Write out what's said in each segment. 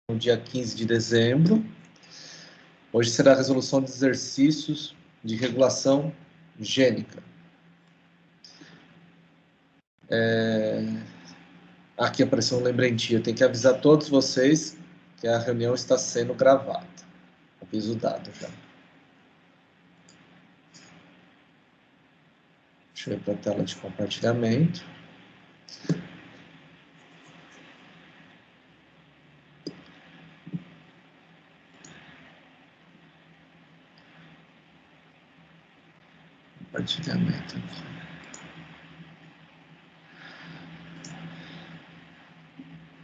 no dia 15 de dezembro. Hoje será a resolução de exercícios de regulação gênica. Aqui apareceu um lembretinho. Eu tenho que avisar todos vocês que a reunião está sendo gravada. Aviso dado já. Deixa eu ir para a tela de compartilhamento. Compartilhamento.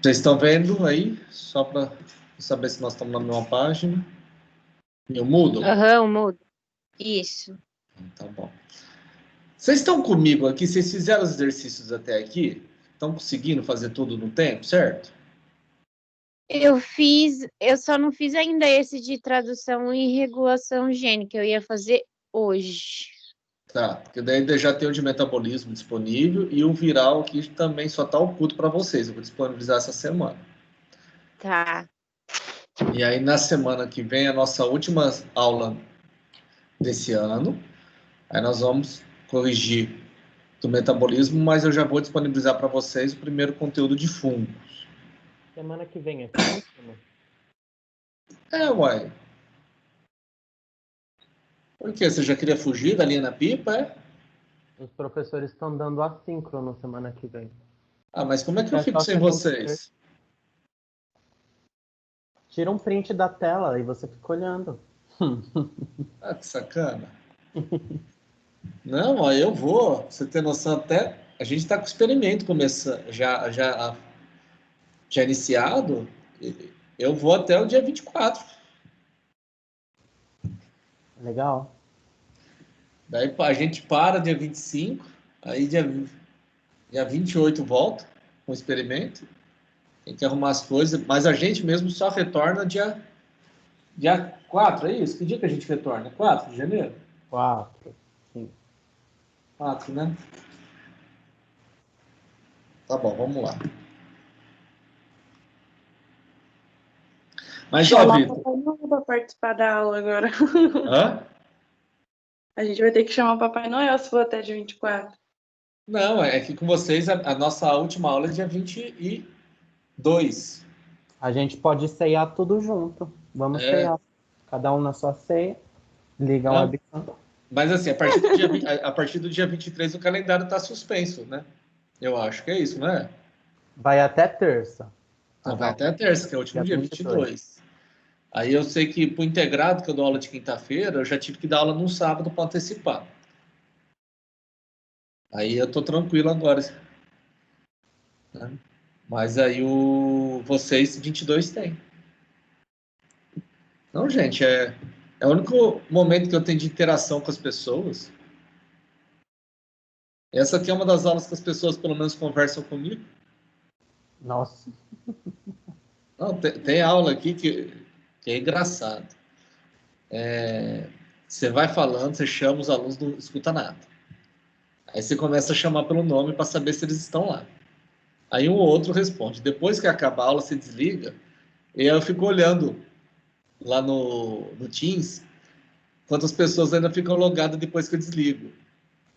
Vocês estão vendo aí? Só para saber se nós estamos na mesma página. Eu mudo? Aham, mudo. Isso. Tá bom. Vocês estão comigo aqui? Vocês fizeram os exercícios até aqui? Estão conseguindo fazer tudo no tempo, certo? Eu só não fiz ainda esse de tradução e regulação gênica. Eu ia fazer hoje. Tá, porque daí já tem o de metabolismo disponível e o viral que também só está oculto para vocês. Eu vou disponibilizar essa semana. Tá. E aí, na semana que vem, a nossa última aula desse ano. Aí nós vamos corrigir do metabolismo, mas eu já vou disponibilizar para vocês o primeiro conteúdo de fungos. Semana que vem é síncrono? Uai. Por quê? Você já queria fugir da linha na pipa, é? Os professores estão dando assíncrono semana que vem. Ah, mas como é que eu fico sem vocês? Tira um print da tela e você fica olhando. Ah, que sacana. Não, ó, eu vou. Você tem noção até... A gente está com o experimento começando, já iniciado. Eu vou até o dia 24. Legal. Daí a gente para dia 25, aí dia 28 volta com o experimento. Tem que arrumar as coisas, mas a gente mesmo só retorna dia 4, é isso? Que dia que a gente retorna? 4 de janeiro? 4, sim. 4, né? Tá bom, vamos lá. Mas, ó, Vitor... Papai Noel para participar da aula agora. Hã? A gente vai ter que chamar o Papai Noel se for até dia 24. Não, é que com vocês a nossa última aula é dia 22. A gente pode ceiar tudo junto. Vamos ceiar. Cada um na sua ceia. Liga o webcam. Mas assim, a partir do dia 23 o calendário está suspenso, né? Eu acho que é isso, não é? Vai até terça. Então, vai até terça, que é o último dia 22. Aí eu sei que pro integrado, que eu dou aula de quinta-feira, eu já tive que dar aula no sábado para antecipar. Aí eu tô tranquilo agora. Né? Mas aí vocês 22 têm. Não, gente, é o único momento que eu tenho de interação com as pessoas. Essa aqui é uma das aulas que as pessoas pelo menos conversam comigo. Nossa. Não, tem aula aqui que é engraçado. Você vai falando, você chama os alunos, não escuta nada. Aí você começa a chamar pelo nome para saber se eles estão lá. Aí um ou outro responde. Depois que acaba a aula, você desliga. E aí eu fico olhando lá no Teams quantas pessoas ainda ficam logadas depois que eu desligo.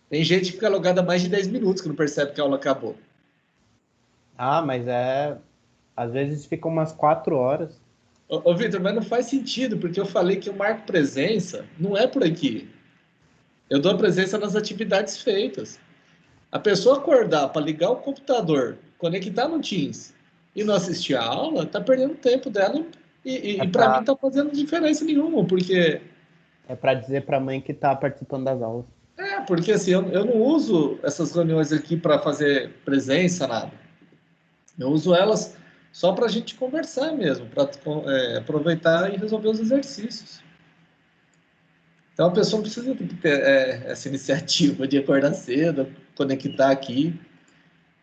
Tem gente que fica logada mais de 10 minutos que não percebe que a aula acabou. Ah, mas às vezes fica umas 4 horas. Ô Vitor, mas não faz sentido, porque eu falei que eu marco presença, não é por aqui. Eu dou a presença nas atividades feitas. A pessoa acordar para ligar o computador, conectar no Teams e não assistir a aula, está perdendo tempo dela e para mim não está fazendo diferença nenhuma, porque... É para dizer para a mãe que está participando das aulas. Porque assim, eu não uso essas reuniões aqui para fazer presença, nada. Eu uso elas só para a gente conversar mesmo, para aproveitar e resolver os exercícios. Então a pessoa não precisa ter essa iniciativa de acordar cedo, conectar aqui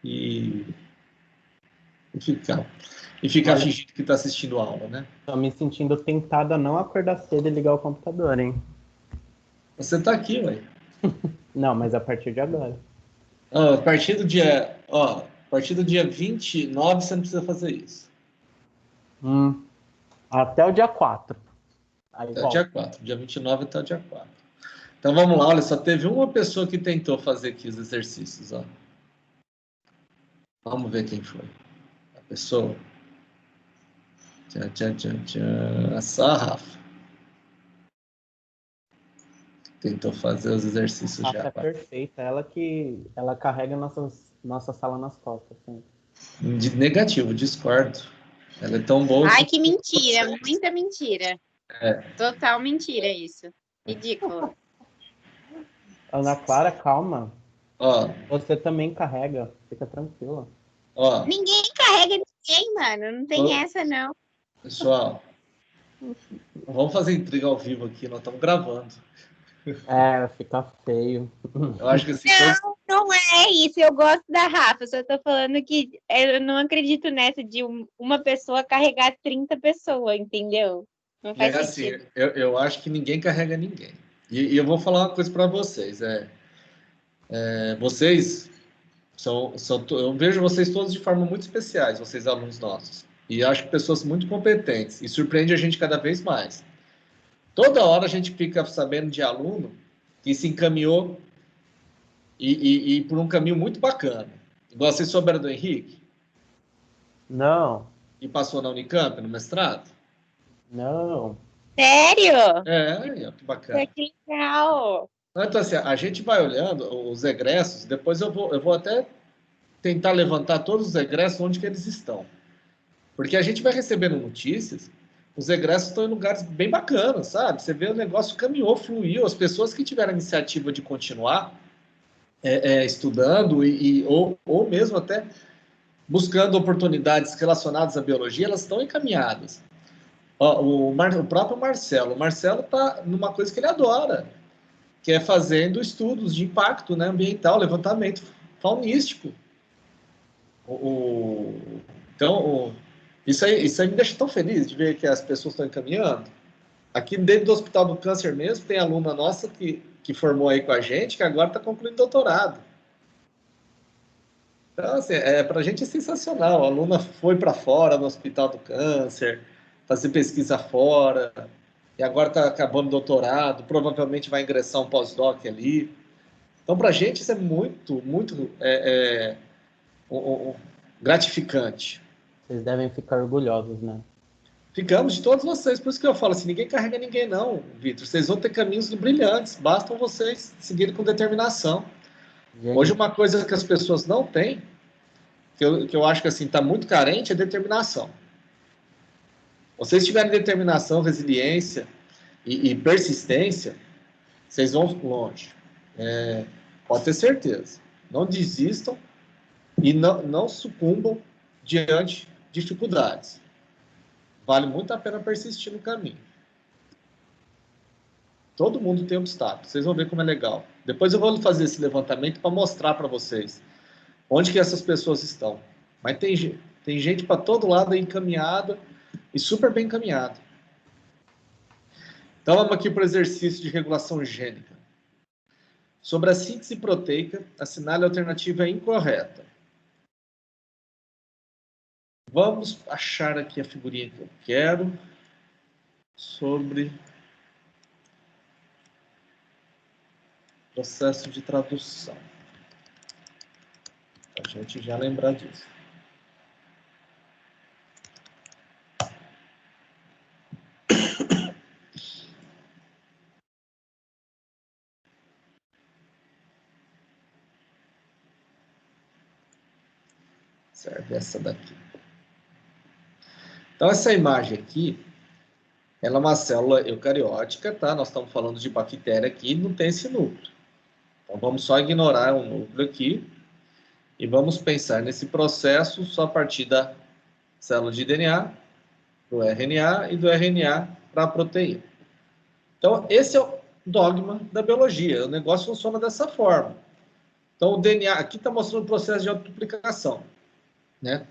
e ficar fingindo que está assistindo a aula, né? Estou me sentindo tentado a não acordar cedo e ligar o computador, hein? Você está aqui, ué. Não, mas a partir de agora. A partir do dia 29, você não precisa fazer isso. Até o dia 4. Aí Até o volta. dia 4. Dia 29 até o dia 4. Então vamos lá, olha, só teve uma pessoa que tentou fazer aqui os exercícios, ó. Vamos ver quem foi. A pessoa. Só a Rafa. Tentou fazer os exercícios A já. Rafa é perfeita. Ela carrega nossa sala nas costas. Assim. Negativo, discordo. Ela é tão boa. Ai, que mentira, muita mentira. É. Total mentira isso. Ridículo. Ana Clara, calma. Ó, Você também carrega. Fica tranquila. ó, Ninguém carrega ninguém, mano. Não tem essa, não. pessoal, vamos fazer intriga ao vivo aqui, nós estamos gravando. É, fica feio. Eu acho que assim, Não é isso. Eu gosto da Rafa. Só tô falando que eu não acredito nessa de uma pessoa carregar 30 pessoas, entendeu? Não faz assim, sentido. eu acho que ninguém carrega ninguém. E eu vou falar uma coisa para vocês. Vocês eu vejo vocês todos de forma muito especiais, vocês alunos nossos. E acho que pessoas muito competentes. E surpreende a gente cada vez mais. Toda hora a gente fica sabendo de aluno que se encaminhou e por um caminho muito bacana. Igual vocês souberam do Henrique, Não, que passou na Unicamp, no mestrado. não. Sério? Que bacana. Que legal. Então, assim, a gente vai olhando os egressos, depois eu vou até tentar levantar todos os egressos onde que eles estão. Porque a gente vai recebendo notícias, os egressos estão em lugares bem bacanas, sabe? Você vê o negócio caminhou, fluiu, as pessoas que tiveram a iniciativa de continuar estudando ou mesmo até buscando oportunidades relacionadas à biologia, elas estão encaminhadas. Ó, o próprio Marcelo. O Marcelo está numa coisa que ele adora, que é fazendo estudos de impacto, né, ambiental, levantamento faunístico. Então, isso aí me deixa tão feliz de ver que as pessoas estão encaminhando. Aqui dentro do Hospital do Câncer mesmo, tem aluna nossa que formou aí com a gente, que agora está concluindo doutorado. Então, assim, para a gente é sensacional. A aluna foi para fora no Hospital do Câncer, fazer pesquisa fora, e agora está acabando o doutorado, provavelmente vai ingressar um pós-doc ali. Então, para a gente, isso é muito, muito gratificante. Vocês devem ficar orgulhosos, né? Ficamos de todos vocês, por isso que eu falo assim, ninguém carrega ninguém não, Vitor. Vocês vão ter caminhos brilhantes, bastam vocês seguirem com determinação. Gente, Hoje, uma coisa que as pessoas não têm, que eu acho que assim está muito carente, é determinação. Vocês tiverem determinação, resiliência e persistência, vocês vão longe. Pode ter certeza. Não desistam e não sucumbam diante de dificuldades. Vale muito a pena persistir no caminho. Todo mundo tem obstáculos. Vocês vão ver como é legal. Depois eu vou fazer esse levantamento para mostrar para vocês onde que essas pessoas estão. Mas tem gente para todo lado aí encaminhada e super bem encaminhada. Então vamos aqui para o exercício de regulação gênica. Sobre a síntese proteica, assinale a alternativa incorreta. Vamos achar aqui a figurinha que eu quero sobre processo de tradução. Para a gente já lembrar disso. Serve essa daqui. Então, essa imagem aqui, ela é uma célula eucariótica, tá? Nós estamos falando de bactéria aqui, não tem esse núcleo. Então, vamos só ignorar o núcleo aqui e vamos pensar nesse processo só a partir da célula de DNA, do RNA e do RNA para a proteína. Então, esse é o dogma da biologia. O negócio funciona dessa forma. Então, o DNA aqui está mostrando o processo de autoduplicação, né?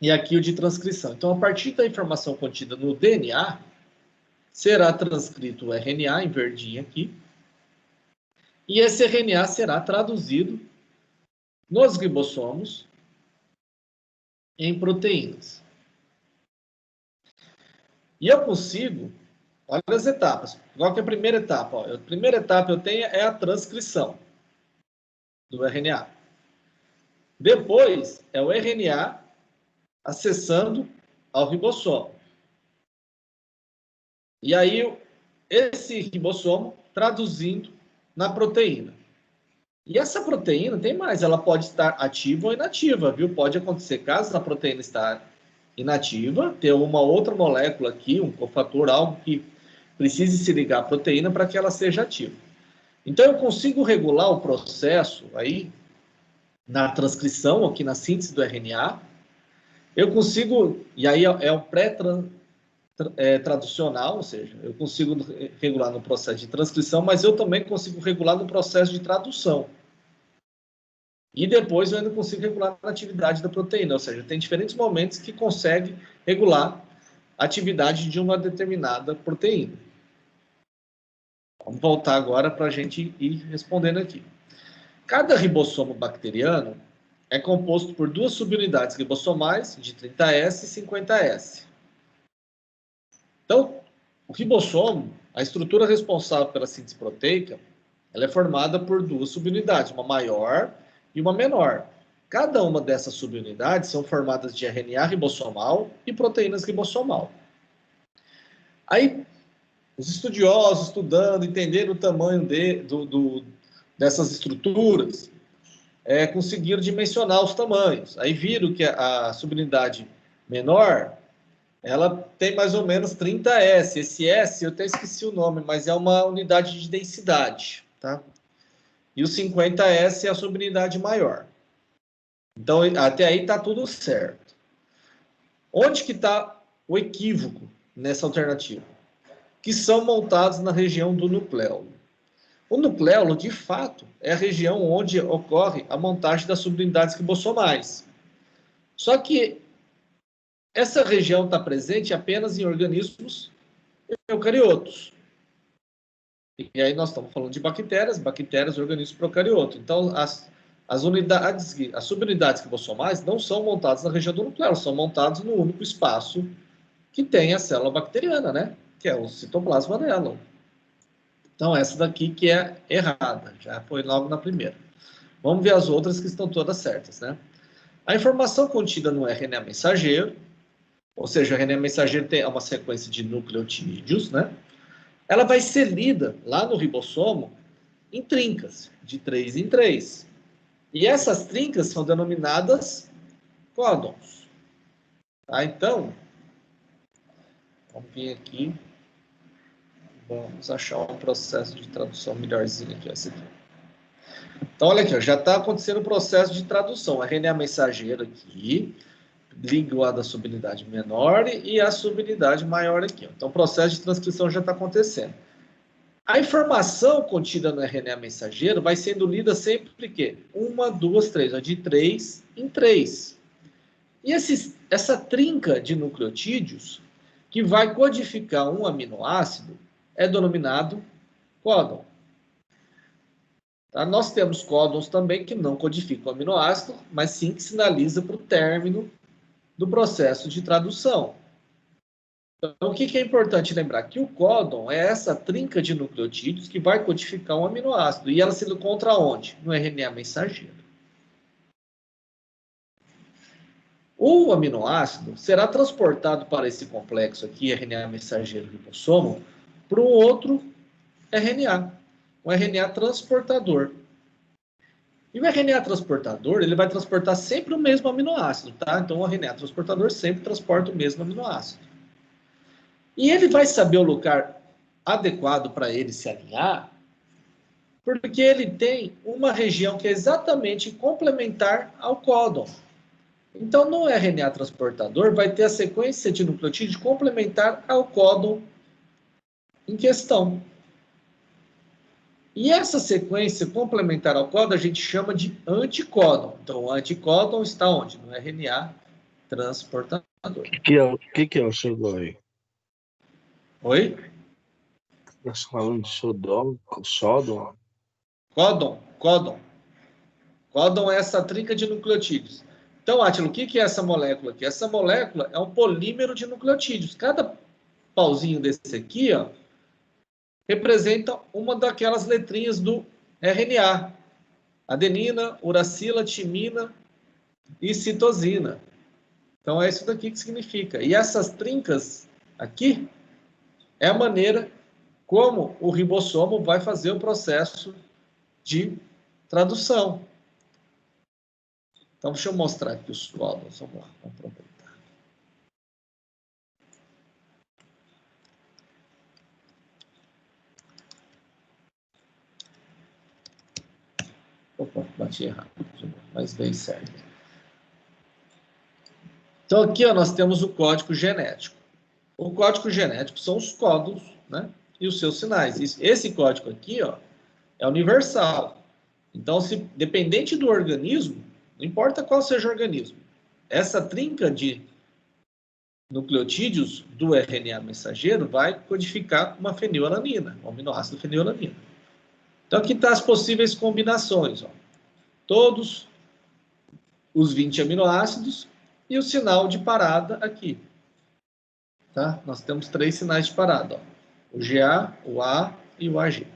E aqui o de transcrição. Então, a partir da informação contida no DNA, será transcrito o RNA em verdinho aqui, e esse RNA será traduzido nos ribossomos em proteínas. E eu consigo, olha as etapas. Qual que é a primeira etapa? Ó, a primeira etapa eu tenho é a transcrição do RNA. Depois é o RNA acessando ao ribossomo. E aí, esse ribossomo traduzindo na proteína. E essa proteína tem mais, ela pode estar ativa ou inativa, viu? Pode acontecer, caso a proteína está inativa, ter uma outra molécula aqui, um cofator, algo que precise se ligar à proteína para que ela seja ativa. Então, eu consigo regular o processo aí, na transcrição, aqui na síntese do RNA. Eu consigo, e aí é o pré-traducional, ou seja, eu consigo regular no processo de transcrição, mas eu também consigo regular no processo de tradução. E depois eu ainda consigo regular a atividade da proteína, ou seja, tem diferentes momentos que consegue regular a atividade de uma determinada proteína. Vamos voltar agora para a gente ir respondendo aqui. Cada ribossomo bacteriano é composto por duas subunidades ribossomais de 30S e 50S. Então, o ribossomo, a estrutura responsável pela síntese proteica, ela é formada por duas subunidades, uma maior e uma menor. Cada uma dessas subunidades são formadas de RNA ribossomal e proteínas ribossomal. Aí, os estudiosos, estudando, entendendo o tamanho dessas estruturas, conseguiram dimensionar os tamanhos. Aí viram que a subunidade menor, ela tem mais ou menos 30S. Esse S, eu até esqueci o nome, mas é uma unidade de densidade, tá? E o 50S é a subunidade maior. Então, até aí está tudo certo. Onde que está o equívoco nessa alternativa? Que são montados na região do nucleolo. O nucleolo, de fato, é a região onde ocorre a montagem das subunidades ribossomais. Só que essa região está presente apenas em organismos eucariotos. E aí nós estamos falando de bactérias, organismos procariotos. Então, as subunidades ribossomais não são montadas na região do nucleolo, são montadas no único espaço que tem a célula bacteriana, né? Que é o citoplasma dela. Então, essa daqui que é errada, já foi logo na primeira. Vamos ver as outras que estão todas certas, né? A informação contida no RNA mensageiro, ou seja, o RNA mensageiro tem uma sequência de nucleotídeos, né? Ela vai ser lida lá no ribossomo em trincas, de 3 em 3. E essas trincas são denominadas códons. Tá? Então, vamos vir aqui. Vamos achar um processo de tradução melhorzinho aqui. Esse aqui. Então, olha aqui, ó, já está acontecendo o processo de tradução. A RNA mensageiro aqui, ligado à subunidade menor e a subunidade maior aqui. Então, o processo de transcrição já está acontecendo. A informação contida no RNA mensageiro vai sendo lida sempre que 1, 2, 3, de 3 em 3. E essa trinca de nucleotídeos que vai codificar um aminoácido é denominado códon. Tá? Nós temos códons também que não codificam o aminoácido, mas sim que sinaliza para o término do processo de tradução. Então, o que é importante lembrar? Que o códon é essa trinca de nucleotídeos que vai codificar um aminoácido. E ela se encontra onde? No RNA mensageiro. O aminoácido será transportado para esse complexo aqui, RNA mensageiro ribossomo, para um outro RNA, um RNA transportador. E o RNA transportador, ele vai transportar sempre o mesmo aminoácido, tá? Então, o RNA transportador sempre transporta o mesmo aminoácido. E ele vai saber o lugar adequado para ele se alinhar, porque ele tem uma região que é exatamente complementar ao códon. Então, no RNA transportador, vai ter a sequência de nucleotídeos complementar ao códon em questão. E essa sequência complementar ao códon a gente chama de anticódon. Então, o anticódon está onde? No RNA transportador. O que é o sodói? Oi? Nós falamos de sódon? Códon. Códon é essa trinca de nucleotídeos. Então, Átila, o que é essa molécula aqui? Essa molécula é um polímero de nucleotídeos. Cada pauzinho desse aqui, ó, representa uma daquelas letrinhas do RNA. Adenina, uracila, timina e citosina. Então, é isso daqui que significa. E essas trincas aqui é a maneira como o ribossomo vai fazer o processo de tradução. Então, deixa eu mostrar aqui os códons. Vamos lá, vamos aproveitar. Opa, bati errado, mas veio certo. Então, aqui ó, nós temos o código genético. O código genético são os códons, né, e os seus sinais. Esse código aqui ó, é universal. Então, dependente do organismo, não importa qual seja o organismo, essa trinca de nucleotídeos do RNA mensageiro vai codificar uma fenilalanina, um aminoácido fenilalanina. Então, aqui estão as possíveis combinações. Ó. Todos os 20 aminoácidos e o sinal de parada aqui. Tá? Nós temos 3 sinais de parada. Ó. O GA, o A e o AG.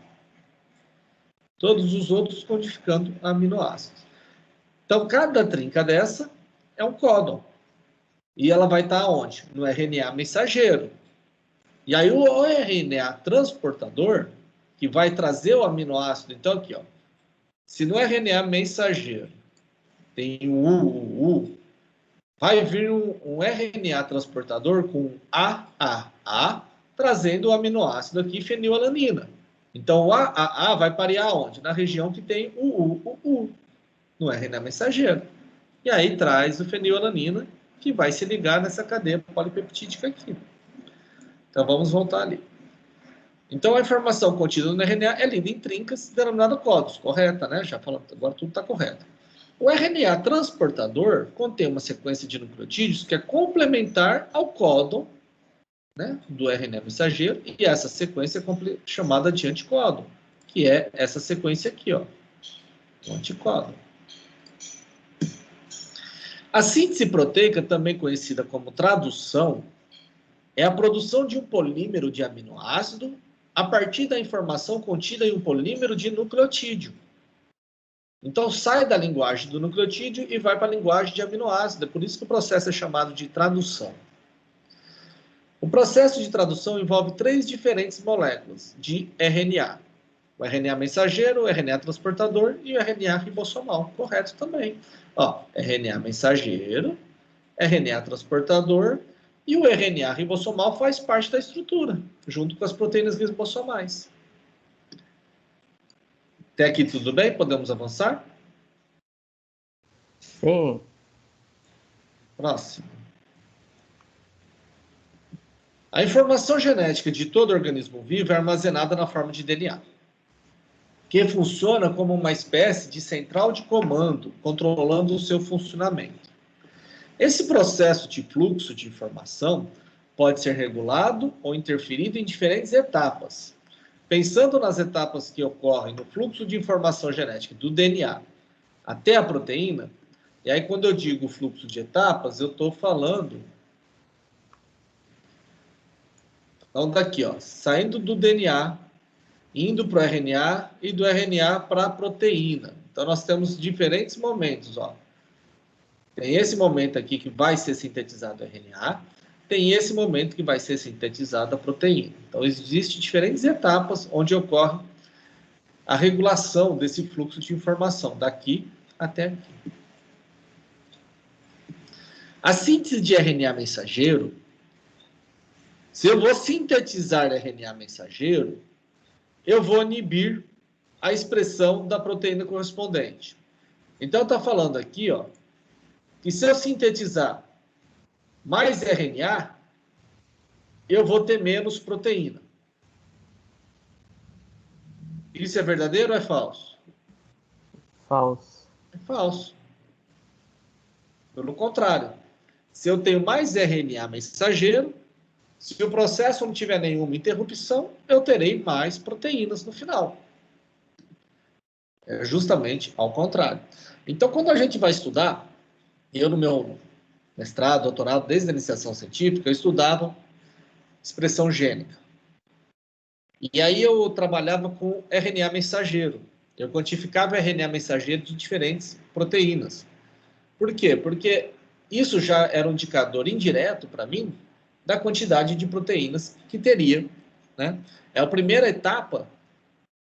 Todos os outros codificando aminoácidos. Então, cada trinca dessa é um códon. E ela vai estar onde? No RNA mensageiro. E aí o RNA transportador, que vai trazer o aminoácido, então aqui, ó. Se no RNA mensageiro tem o U, vai vir um RNA transportador com AAA, trazendo o aminoácido aqui, fenilalanina. Então, o AAA vai parear onde? Na região que tem o U, no RNA mensageiro. E aí traz o fenilalanina, que vai se ligar nessa cadeia polipeptídica aqui. Então, vamos voltar ali. Então, a informação contida no RNA é lida em trincas, denominada códons, correta, né? Já falamos, agora tudo está correto. O RNA transportador contém uma sequência de nucleotídeos que é complementar ao códon, né, do RNA mensageiro, e essa sequência é chamada de anticódon, que é essa sequência aqui, ó, o anticódon. A síntese proteica, também conhecida como tradução, é a produção de um polímero de aminoácido a partir da informação contida em um polímero de nucleotídeo. Então, sai da linguagem do nucleotídeo e vai para a linguagem de aminoácido. É por isso que o processo é chamado de tradução. O processo de tradução envolve 3 diferentes moléculas de RNA. O RNA mensageiro, o RNA transportador e o RNA ribossomal. Correto também. Ó, RNA mensageiro, RNA transportador e o RNA ribossomal faz parte da estrutura, junto com as proteínas ribossomais. Até aqui tudo bem? Podemos avançar? Sim. Próximo. A informação genética de todo organismo vivo é armazenada na forma de DNA, que funciona como uma espécie de central de comando, controlando o seu funcionamento. Esse processo de fluxo de informação pode ser regulado ou interferido em diferentes etapas. Pensando nas etapas que ocorrem no fluxo de informação genética do DNA até a proteína, e aí quando eu digo fluxo de etapas, eu estou falando... Então, daqui, ó, saindo do DNA, indo para o RNA e do RNA para a proteína. Então, nós temos diferentes momentos, ó. Tem esse momento aqui que vai ser sintetizado o RNA, tem esse momento que vai ser sintetizada a proteína. Então, existem diferentes etapas onde ocorre a regulação desse fluxo de informação, daqui até aqui. A síntese de RNA mensageiro, se eu vou sintetizar RNA mensageiro, eu vou inibir a expressão da proteína correspondente. Então, está falando aqui, ó, que se eu sintetizar mais RNA, eu vou ter menos proteína. Isso é verdadeiro ou é falso? Falso. É falso. Pelo contrário, se eu tenho mais RNA mensageiro, se o processo não tiver nenhuma interrupção, eu terei mais proteínas no final. É justamente ao contrário. Então, quando a gente vai estudar, eu no meu mestrado, doutorado, desde a iniciação científica, eu estudava expressão gênica. E aí eu trabalhava com RNA mensageiro. Eu quantificava RNA mensageiro de diferentes proteínas. Por quê? Porque isso já era um indicador indireto para mim da quantidade de proteínas que teria, né? É a primeira etapa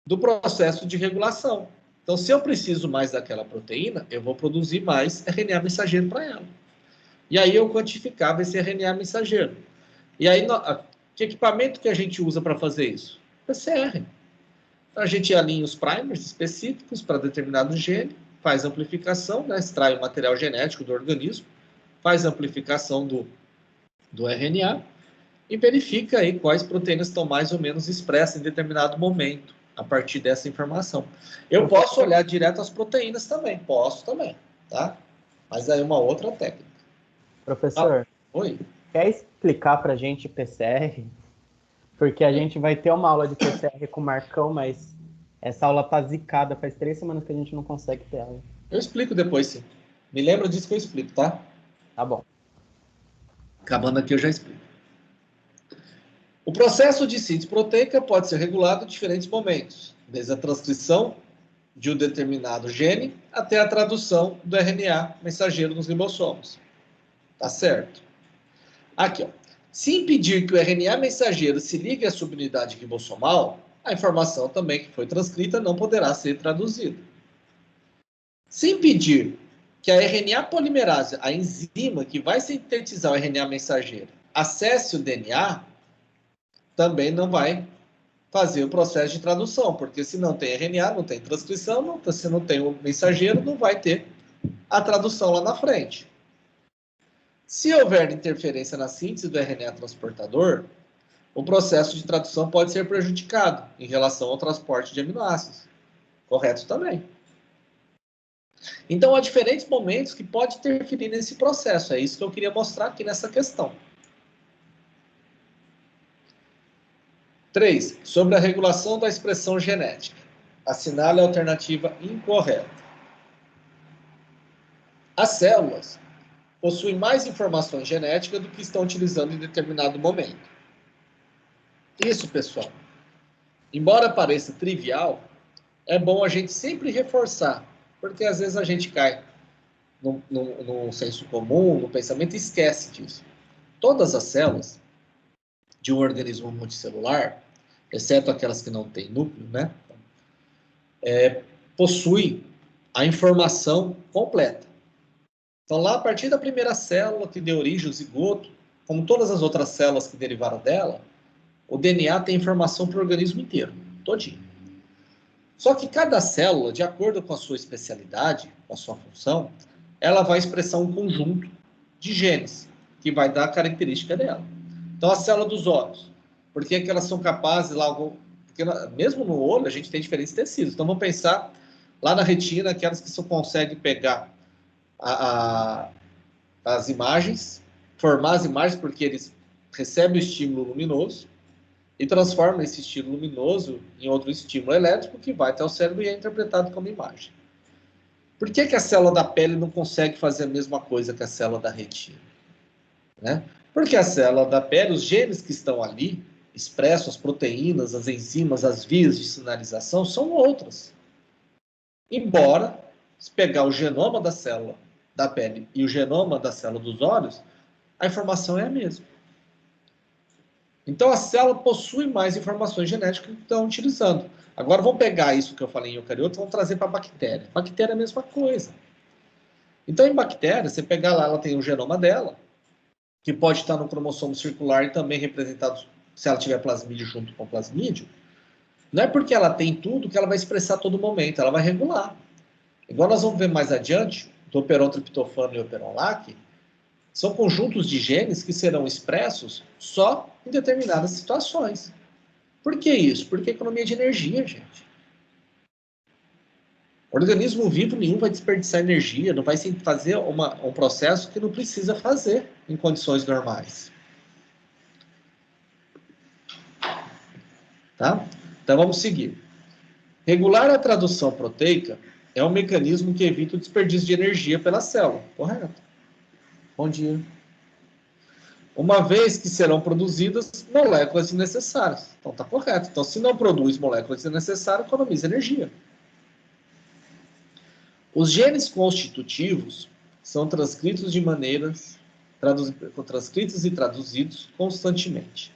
do processo de regulação. Então, se eu preciso mais daquela proteína, eu vou produzir mais RNA mensageiro para ela. E aí eu quantificava esse RNA mensageiro. E aí, que equipamento que a gente usa para fazer isso? PCR. Então, a gente alinha os primers específicos para determinado gene, faz amplificação, né? Extrai o material genético do organismo, faz amplificação do RNA e verifica aí quais proteínas estão mais ou menos expressas em determinado momento, a partir dessa informação. Eu posso olhar direto as proteínas também, posso também, tá? Mas aí é uma outra técnica. Professor, oi? Quer explicar pra gente PCR? Porque a gente vai ter uma aula de PCR com o Marcão, mas essa aula tá zicada, faz 3 semanas que a gente não consegue ter aula. Eu explico depois, sim. Me lembra disso que eu explico, tá? Tá bom. Acabando aqui eu já explico. O processo de síntese proteica pode ser regulado em diferentes momentos, desde a transcrição de um determinado gene até a tradução do RNA mensageiro nos ribossomos. Tá certo? Aqui, ó. Se impedir que o RNA mensageiro se ligue à subunidade ribossomal, a informação também que foi transcrita não poderá ser traduzida. Se impedir que a RNA polimerase, a enzima que vai sintetizar o RNA mensageiro, acesse o DNA, também não vai fazer o processo de tradução, porque se não tem RNA, não tem transcrição, se não tem o mensageiro, não vai ter a tradução lá na frente. Se houver interferência na síntese do RNA transportador, o processo de tradução pode ser prejudicado em relação ao transporte de aminoácidos. Correto também. Então, há diferentes momentos que pode interferir nesse processo. É isso que eu queria mostrar aqui nessa questão. 3. Sobre a regulação da expressão genética. Assinale a alternativa incorreta. As células possuem mais informações genéticas do que estão utilizando em determinado momento. Isso, pessoal, embora pareça trivial, é bom a gente sempre reforçar, porque às vezes a gente cai no senso comum, no pensamento e esquece disso. Todas as células de um organismo multicelular, exceto aquelas que não têm núcleo, né, possuem a informação completa. Então, lá a partir da primeira célula que deu origem ao zigoto, como todas as outras células que derivaram dela, o DNA tem informação para o organismo inteiro, todinho. Só que cada célula, de acordo com a sua especialidade, com a sua função, ela vai expressar um conjunto de genes, que vai dar a característica dela. Então, a célula dos olhos, por que elas são capazes, lá, porque mesmo no olho a gente tem diferentes tecidos. Então, vamos pensar lá na retina, aquelas que só conseguem pegar as imagens, formar as imagens, porque eles recebem o estímulo luminoso e transformam esse estímulo luminoso em outro estímulo elétrico que vai até o cérebro e é interpretado como imagem. Por que a célula da pele não consegue fazer a mesma coisa que a célula da retina? Né? Porque a célula da pele, os genes que estão ali, expressos, as proteínas, as enzimas, as vias de sinalização, são outras. Embora, se pegar o genoma da célula da pele e o genoma da célula dos olhos, a informação é a mesma. Então, a célula possui mais informações genéticas que estão utilizando. Agora, vamos pegar isso que eu falei em eucarioto e vamos trazer para a bactéria. Bactéria é a mesma coisa. Então, em bactéria, você pegar lá, ela tem o genoma dela, que pode estar no cromossomo circular e também representado, se ela tiver plasmídio junto com plasmídio. Não é porque ela tem tudo que ela vai expressar a todo momento, ela vai regular. Igual nós vamos ver mais adiante, do operon triptofano e operon lac, são conjuntos de genes que serão expressos só em determinadas situações. Por que isso? Porque é economia de energia, gente. Organismo vivo nenhum vai desperdiçar energia, não vai fazer um processo que não precisa fazer em condições normais. Tá? Então vamos seguir. Regular a tradução proteica é um mecanismo que evita o desperdício de energia pela célula. Correto. Bom dia. uma vez que serão produzidas moléculas desnecessárias. Então, está correto. Então, se não produz moléculas desnecessárias, economiza energia. Os genes constitutivos são transcritos de maneiras transcritos e traduzidos constantemente,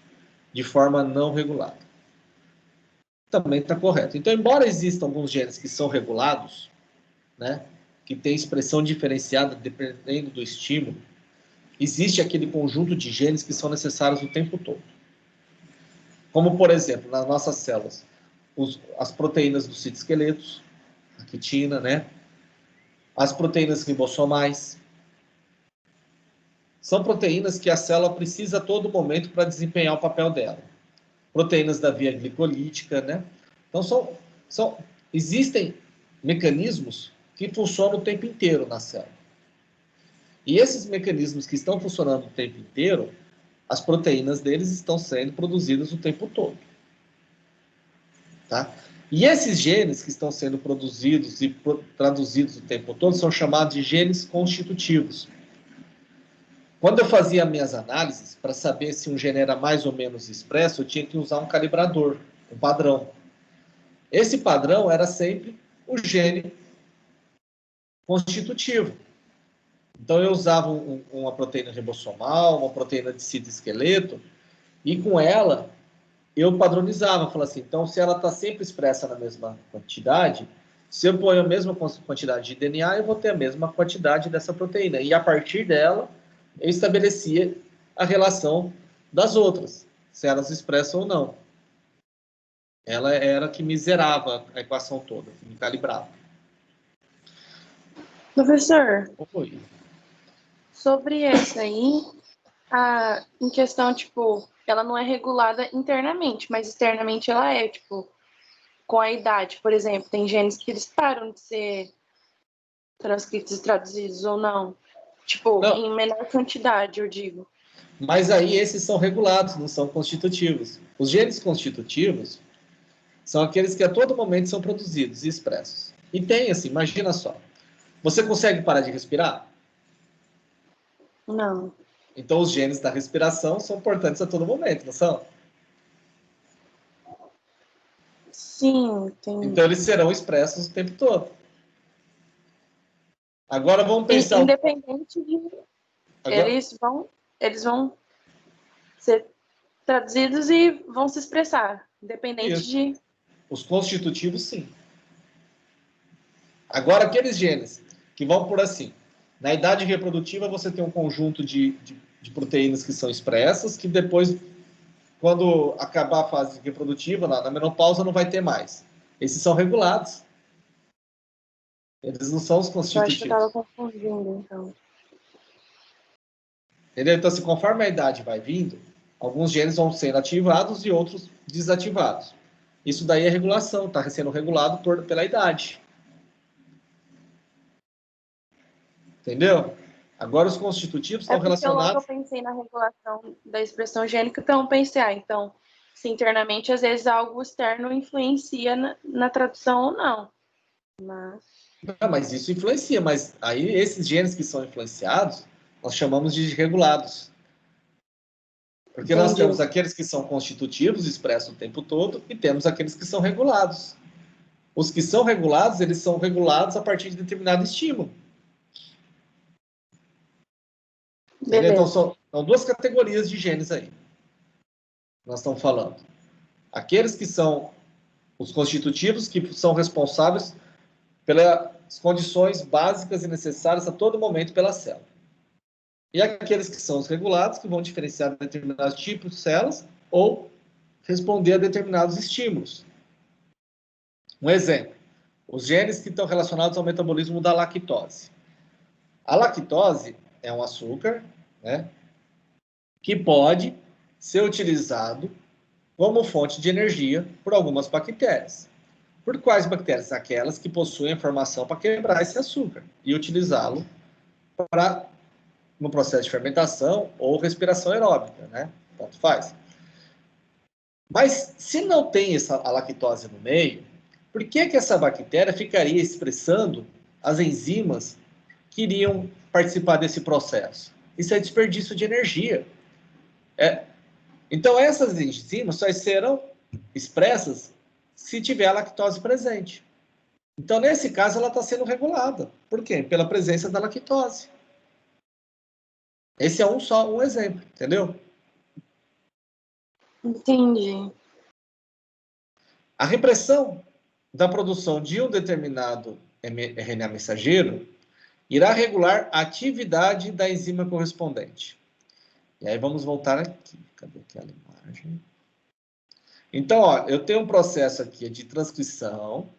de forma não regulada. Também está correto. Então, embora existam alguns genes que são regulados, né, que têm expressão diferenciada dependendo do estímulo, existe aquele conjunto de genes que são necessários o tempo todo. Como, por exemplo, nas nossas células, as proteínas dos citoesqueletos, a quitina, né? As proteínas ribossomais. São proteínas que a célula precisa a todo momento para desempenhar o papel dela. Proteínas da via glicolítica, né? Então, existem mecanismos que funcionam o tempo inteiro na célula. E esses mecanismos que estão funcionando o tempo inteiro, as proteínas deles estão sendo produzidas o tempo todo. Tá? E esses genes que estão sendo produzidos e traduzidos o tempo todo são chamados de genes constitutivos. Quando eu fazia minhas análises, para saber se um gene era mais ou menos expresso, eu tinha que usar um calibrador, um padrão. Esse padrão era sempre o gene constitutivo. Então, eu usava uma proteína ribossomal, uma proteína de citoesqueleto, e com ela, eu padronizava. Falava assim, então, se ela está sempre expressa na mesma quantidade, se eu ponho a mesma quantidade de DNA, eu vou ter a mesma quantidade dessa proteína. E, a partir dela, eu estabelecia a relação das outras, se elas expressam ou não. Ela era que me zerava a equação toda, que me calibrava. Professor, Oi. sobre esse aí, em questão, tipo, ela não é regulada internamente, mas externamente ela é, tipo, com a idade, por exemplo, tem genes que eles param de ser transcritos e traduzidos ou não. Tipo, Não. em menor quantidade, eu digo. Mas aí esses são regulados, não são constitutivos. Os genes constitutivos são aqueles que a todo momento são produzidos e expressos. E tem assim, imagina só. Você consegue parar de respirar? Não. Então os genes da respiração são importantes a todo momento, não são? Sim, tem. Então eles serão expressos o tempo todo. Agora vamos pensar... Independente de... Agora... Eles vão ser traduzidos e vão se expressar, independente Isso. de... Os constitutivos, sim. Agora, aqueles genes que vão por assim, na idade reprodutiva você tem um conjunto de proteínas que são expressas, que depois, quando acabar a fase reprodutiva, na menopausa, não vai ter mais. Esses são regulados. Eles não são os constitutivos. Eu acho que eu estava confundindo, então. Entendeu? Então, assim, conforme a idade vai vindo, alguns genes vão sendo ativados e outros desativados. Isso daí é regulação, está sendo regulado pela idade. Entendeu? Agora os constitutivos estão relacionados... Logo eu pensei na regulação da expressão gênica, então eu pensei, então, se internamente, às vezes, algo externo influencia na tradução ou não. Mas isso influencia, mas aí esses genes que são influenciados, nós chamamos de regulados. Porque nós temos aqueles que são constitutivos, expressos o tempo todo, e temos aqueles que são regulados. Os que são regulados, eles são regulados a partir de determinado estímulo. Então, são duas categorias de genes aí. Nós estamos falando. Aqueles que são os constitutivos, que são responsáveis pelas condições básicas e necessárias a todo momento pela célula. E aqueles que são os regulados, que vão diferenciar determinados tipos de células ou responder a determinados estímulos. Um exemplo, os genes que estão relacionados ao metabolismo da lactose. A lactose é um açúcar, né, que pode ser utilizado como fonte de energia por algumas bactérias. Por quais bactérias? Aquelas que possuem a formação para quebrar esse açúcar e utilizá-lo no processo de fermentação ou respiração aeróbica, né? Tanto faz. Mas se não tem a lactose no meio, por que essa bactéria ficaria expressando as enzimas que iriam participar desse processo? Isso é desperdício de energia. Então, essas enzimas só serão expressas se tiver a lactose presente. Então, nesse caso, ela está sendo regulada. Por quê? Pela presença da lactose. Esse é só um exemplo, entendeu? Entendi. A repressão da produção de um determinado RNA mensageiro irá regular a atividade da enzima correspondente. E aí vamos voltar aqui. Cadê aquela imagem? Então, ó, eu tenho um processo aqui de transcrição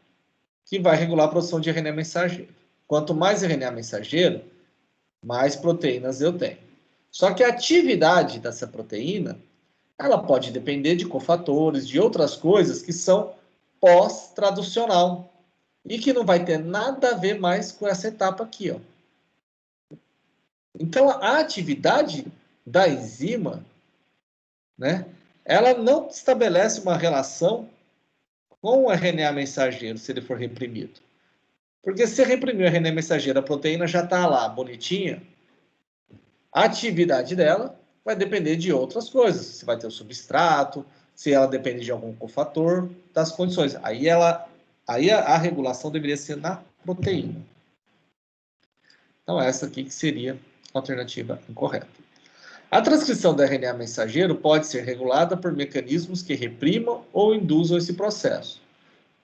que vai regular a produção de RNA mensageiro. Quanto mais RNA mensageiro, mais proteínas eu tenho. Só que a atividade dessa proteína, ela pode depender de cofatores, de outras coisas que são pós-traducional e que não vai ter nada a ver mais com essa etapa aqui, ó. Então, a atividade da enzima, né, ela não estabelece uma relação com o RNA mensageiro, se ele for reprimido. Porque se reprimir o RNA mensageiro, a proteína já está lá, bonitinha, a atividade dela vai depender de outras coisas. Se vai ter o substrato, se ela depende de algum cofator, das condições. Aí a regulação deveria ser na proteína. Então, essa aqui que seria a alternativa incorreta. A transcrição do RNA mensageiro pode ser regulada por mecanismos que reprimam ou induzam esse processo.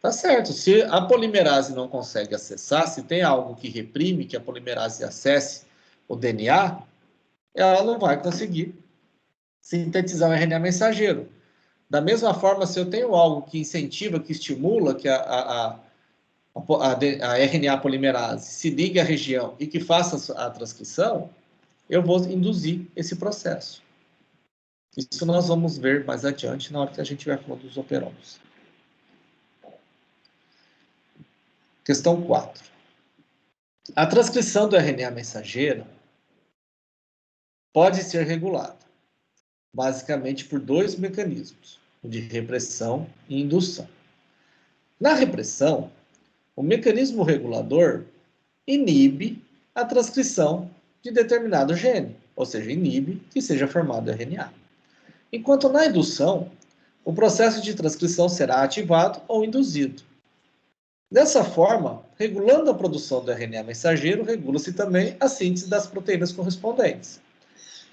Tá certo, se a polimerase não consegue acessar, se tem algo que reprime que a polimerase acesse o DNA, ela não vai conseguir sintetizar o RNA mensageiro. Da mesma forma, se eu tenho algo que incentiva, que estimula que a RNA polimerase se ligue à região e que faça a transcrição, eu vou induzir esse processo. Isso nós vamos ver mais adiante na hora que a gente vai falar dos operônios. Questão 4. A transcrição do RNA mensageiro pode ser regulada, basicamente por dois mecanismos, o de repressão e indução. Na repressão, o mecanismo regulador inibe a transcrição de determinado gene, ou seja, inibe que seja formado RNA. Enquanto na indução, o processo de transcrição será ativado ou induzido. Dessa forma, regulando a produção do RNA mensageiro, regula-se também a síntese das proteínas correspondentes.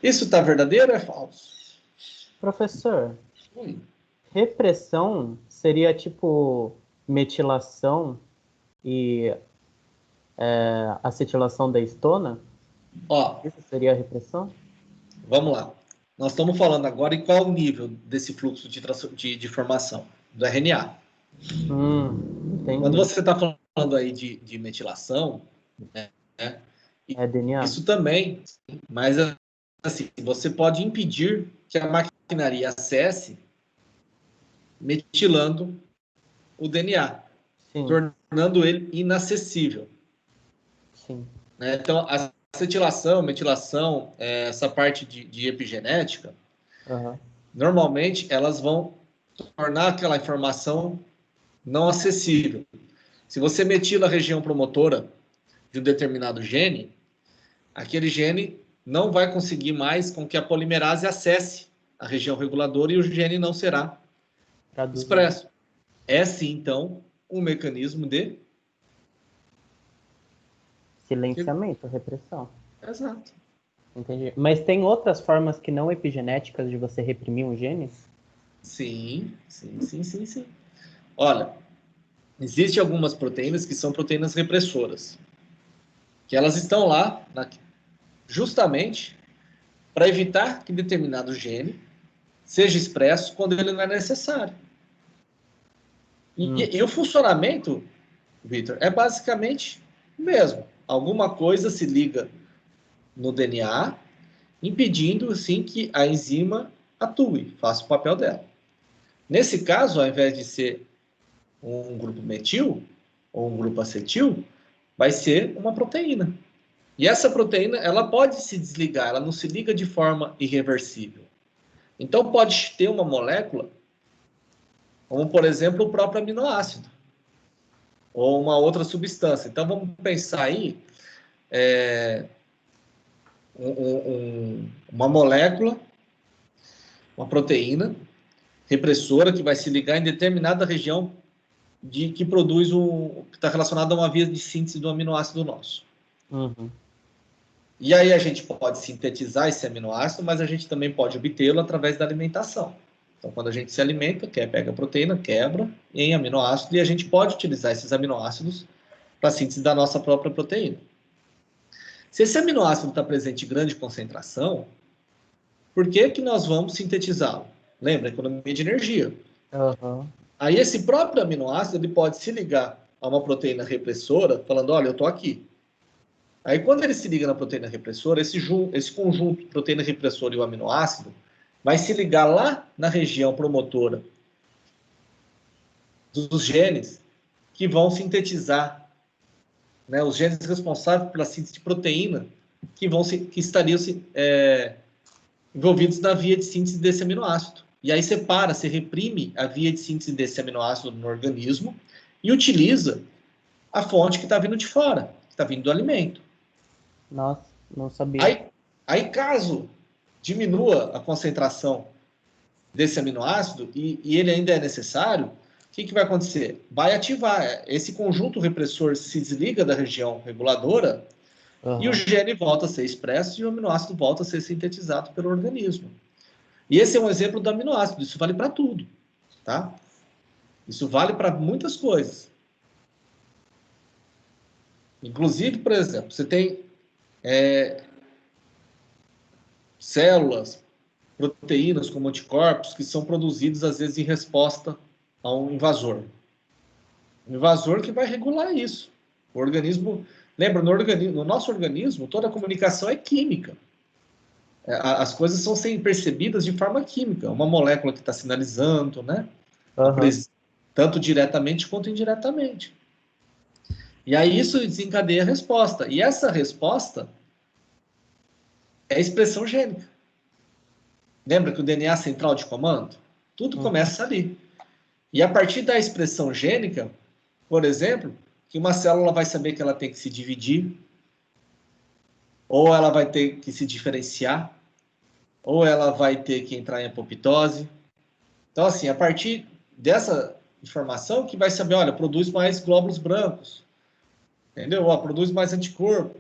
Isso está verdadeiro ou é falso? Professor, repressão seria tipo metilação e acetilação da histona? Ó, Isso seria a repressão? vamos lá. Nós estamos falando agora em qual nível desse fluxo de formação? Do RNA. Entendi. Quando você está falando aí de metilação, né, É DNA? isso também, mas assim, você pode impedir que a maquinaria acesse metilando o DNA, Sim. tornando ele inacessível. Sim. Né? Então, a acetilação, metilação, essa parte de epigenética, normalmente elas vão tornar aquela informação não acessível. Se você metila a região promotora de um determinado gene, aquele gene não vai conseguir mais com que a polimerase acesse a região reguladora e o gene não será expresso. É sim, então, um mecanismo de silenciamento, repressão. Exato. Entendi. Mas tem outras formas que não epigenéticas de você reprimir um gene? Sim. Olha, existem algumas proteínas que são proteínas repressoras, que elas estão lá justamente para evitar que determinado gene seja expresso quando ele não é necessário. E o funcionamento, Victor, é basicamente o mesmo. Alguma coisa se liga no DNA, impedindo, assim, que a enzima atue, faça o papel dela. Nesse caso, ao invés de ser um grupo metil ou um grupo acetil, vai ser uma proteína. E essa proteína, ela pode se desligar, ela não se liga de forma irreversível. Então, pode ter uma molécula, como, por exemplo, o próprio aminoácido, ou uma outra substância. Então, vamos pensar aí uma molécula uma proteína repressora que vai se ligar em determinada região que produz que está relacionada a uma via de síntese do aminoácido nosso. Uhum. E aí a gente pode sintetizar esse aminoácido, mas a gente também pode obtê-lo através da alimentação. Então, quando a gente se alimenta, pega a proteína, quebra em aminoácido, e a gente pode utilizar esses aminoácidos para a síntese da nossa própria proteína. Se esse aminoácido está presente em grande concentração, por que que nós vamos sintetizá-lo? Lembra, economia de energia. Uhum. Aí esse próprio aminoácido ele pode se ligar a uma proteína repressora, falando, olha, eu estou aqui. Aí quando ele se liga na proteína repressora, esse conjunto proteína repressora e o aminoácido vai se ligar lá na região promotora dos genes que vão sintetizar, né, os genes responsáveis pela síntese de proteína que estariam envolvidos na via de síntese desse aminoácido. E aí se reprime a via de síntese desse aminoácido no organismo e utiliza a fonte que está vindo de fora, que está vindo do alimento. Nossa, não sabia. Aí caso diminua a concentração desse aminoácido e ele ainda é necessário, o que vai acontecer? Vai ativar. Esse conjunto repressor se desliga da região reguladora e o gene volta a ser expresso e o aminoácido volta a ser sintetizado pelo organismo. E esse é um exemplo do aminoácido. Isso vale para tudo, tá? Isso vale para muitas coisas. Inclusive, por exemplo, você tem células, proteínas como anticorpos que são produzidos às vezes em resposta a um invasor. Um invasor que vai regular isso. O organismo, lembra, no nosso organismo, toda a comunicação é química. As coisas são sendo percebidas de forma química. Uma molécula que está sinalizando, né? Tanto diretamente quanto indiretamente. E aí isso desencadeia a resposta. E essa resposta é a expressão gênica. Lembra que o DNA é central de comando? Tudo começa ali. E a partir da expressão gênica, por exemplo, que uma célula vai saber que ela tem que se dividir, ou ela vai ter que se diferenciar, ou ela vai ter que entrar em apoptose. Então, assim, a partir dessa informação que vai saber, olha, produz mais glóbulos brancos, entendeu? Produz mais anticorpo.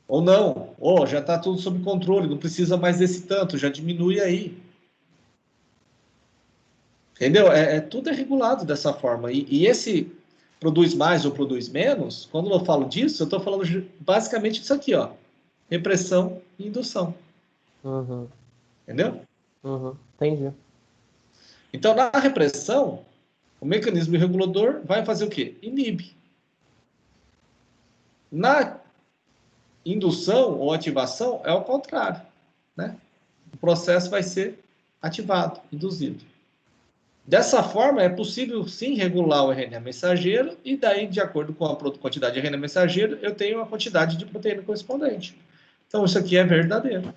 Ou não, já está tudo sob controle, não precisa mais desse tanto, já diminui aí. Entendeu? Tudo é regulado dessa forma. E esse produz mais ou produz menos, quando eu falo disso, eu estou falando basicamente disso aqui, ó. Repressão e indução. Uhum. Entendeu? Uhum. Entendi. Então, na repressão, o mecanismo regulador vai fazer o quê? Inibe. Na indução ou ativação, é o contrário, né? O processo vai ser ativado, induzido. Dessa forma, é possível, sim, regular o RNA mensageiro e daí, de acordo com a quantidade de RNA mensageiro, eu tenho a quantidade de proteína correspondente. Então, isso aqui é verdadeiro.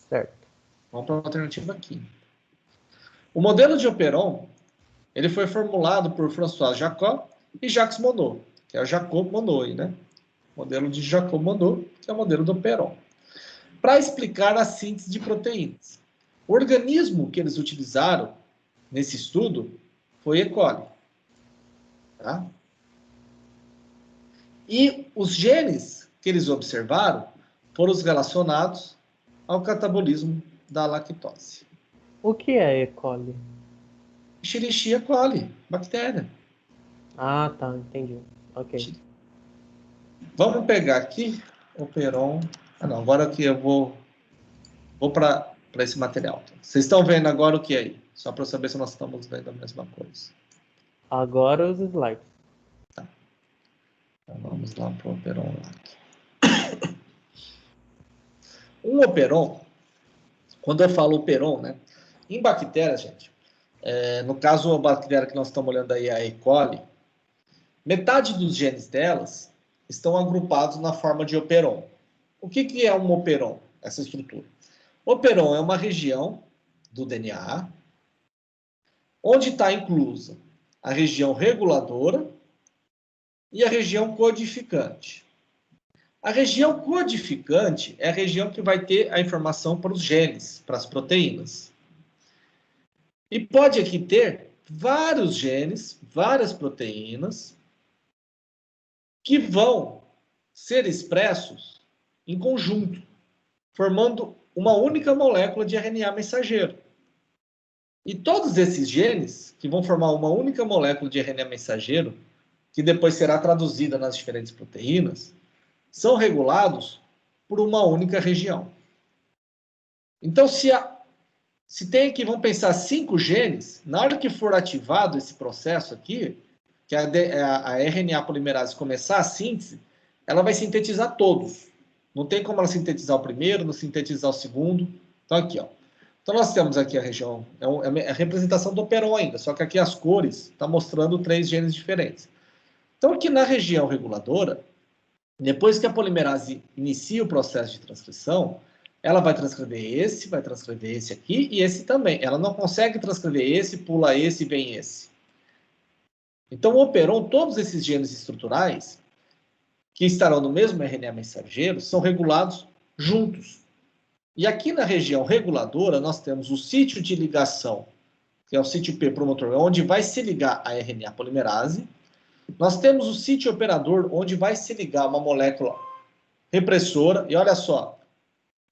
Certo. Vamos para a alternativa química. O modelo de Operon, ele foi formulado por François Jacob e Jacques Monod, que é o Jacob Monod, né? O modelo de Jacob Monod, que é o modelo do Operon, para explicar a síntese de proteínas. O organismo que eles utilizaram nesse estudo foi E. coli. Tá? E os genes que eles observaram foram os relacionados ao catabolismo da lactose. O que é E. coli? Escherichia coli, bactéria. Ah, tá, entendi. Ok. Vamos pegar aqui Operon. Não, agora que eu vou para esse material. Vocês estão vendo agora o que é aí? Só para saber se nós estamos vendo a mesma coisa. Agora os slides. Tá. Então vamos lá para o Operon. Um Operon, quando eu falo Operon, né? Em bactérias, gente, no caso a bactéria que nós estamos olhando aí, a E. coli, metade dos genes delas estão agrupados na forma de Operon. O que é um Operon? Essa estrutura. Operon é uma região do DNA onde está inclusa a região reguladora e a região codificante. A região codificante é a região que vai ter a informação para os genes, para as proteínas. E pode aqui ter vários genes, várias proteínas, que vão ser expressos em conjunto, formando uma única molécula de RNA mensageiro. E todos esses genes, que vão formar uma única molécula de RNA mensageiro, que depois será traduzida nas diferentes proteínas, são regulados por uma única região. Então, se tem aqui, vamos pensar, 5 genes, na hora que for ativado esse processo aqui, que a RNA polimerase começar a síntese, ela vai sintetizar todos. Não tem como ela sintetizar o primeiro, não sintetizar o segundo. Então, aqui, ó. Então, nós temos aqui a região, é a representação do operon ainda, só que aqui as cores estão mostrando 3 genes diferentes. Então, aqui na região reguladora, depois que a polimerase inicia o processo de transcrição, ela vai transcrever esse aqui e esse também. Ela não consegue transcrever esse, pula esse e vem esse. Então, o operon, todos esses genes estruturais, que estarão no mesmo RNA mensageiro, são regulados juntos. E aqui na região reguladora, nós temos o sítio de ligação, que é o sítio P promotor, onde vai se ligar a RNA polimerase. Nós temos o sítio operador, onde vai se ligar uma molécula repressora. E olha só,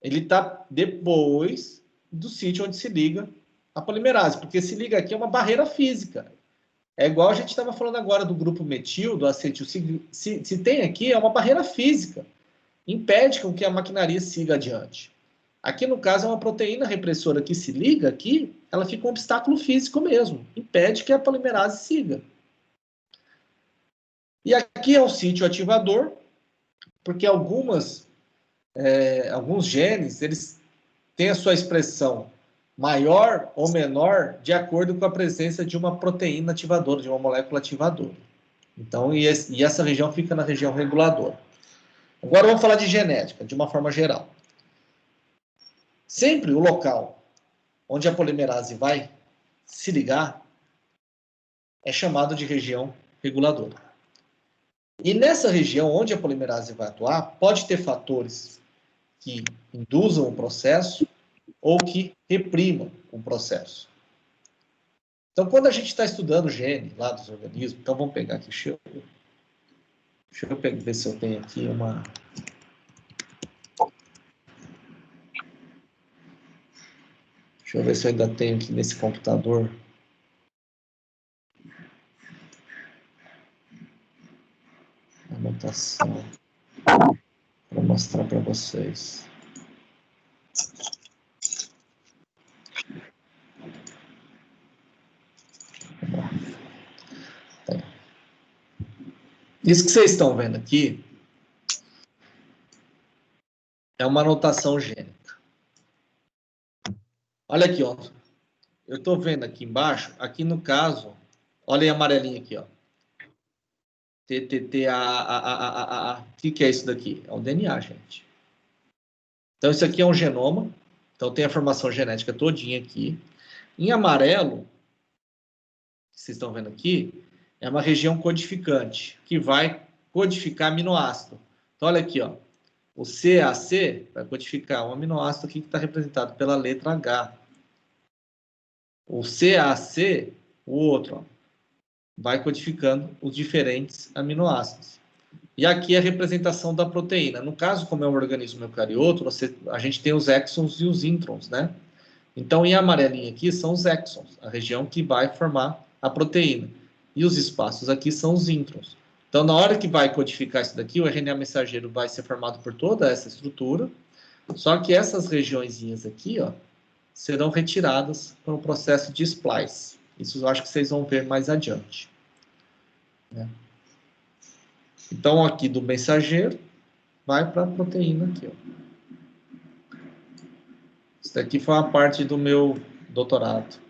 ele está depois do sítio onde se liga a polimerase, porque se liga aqui é uma barreira física. É igual a gente estava falando agora do grupo metil, do acetil. Se tem aqui, é uma barreira física. Impede com que a maquinaria siga adiante. Aqui, no caso, é uma proteína repressora que se liga aqui, ela fica um obstáculo físico mesmo. Impede que a polimerase siga. E aqui é o sítio ativador, porque alguns genes, eles têm a sua expressão maior ou menor de acordo com a presença de uma proteína ativadora, de uma molécula ativadora. Então, e essa região fica na região reguladora. Agora vamos falar de genética, de uma forma geral. Sempre o local onde a polimerase vai se ligar é chamado de região reguladora. E nessa região onde a polimerase vai atuar, pode ter fatores que induzam o processo ou que reprimam o processo. Então, quando a gente está estudando gene lá dos organismos, então vamos pegar aqui, deixa eu ver se eu tenho aqui uma... Deixa eu ver se eu ainda tenho aqui nesse computador. Anotação. Para mostrar para vocês. Isso que vocês estão vendo aqui é uma anotação gênica. Olha aqui, ó. Eu estou vendo aqui embaixo, aqui no caso, olha aí a amarelinha aqui, ó. TTTA. O que é isso daqui? É o DNA, gente. Então, isso aqui é um genoma. Então, tem a formação genética todinha aqui. Em amarelo, que vocês estão vendo aqui, é uma região codificante, que vai codificar aminoácido. Então, olha aqui, ó. O CAC vai codificar um aminoácido aqui que está representado pela letra H. O CAC, o outro, ó, vai codificando os diferentes aminoácidos. E aqui é a representação da proteína. No caso, como é um organismo eucarioto, a gente tem os exons e os introns, né? Então, em amarelinho aqui são os exons, a região que vai formar a proteína. E os espaços aqui são os introns. Então, na hora que vai codificar isso daqui, o RNA mensageiro vai ser formado por toda essa estrutura, só que essas regiõezinhas aqui, ó, serão retiradas para o processo de splice. Isso eu acho que vocês vão ver mais adiante. Né? Então, aqui do mensageiro, vai para a proteína aqui. Ó. Isso daqui foi uma parte do meu doutorado,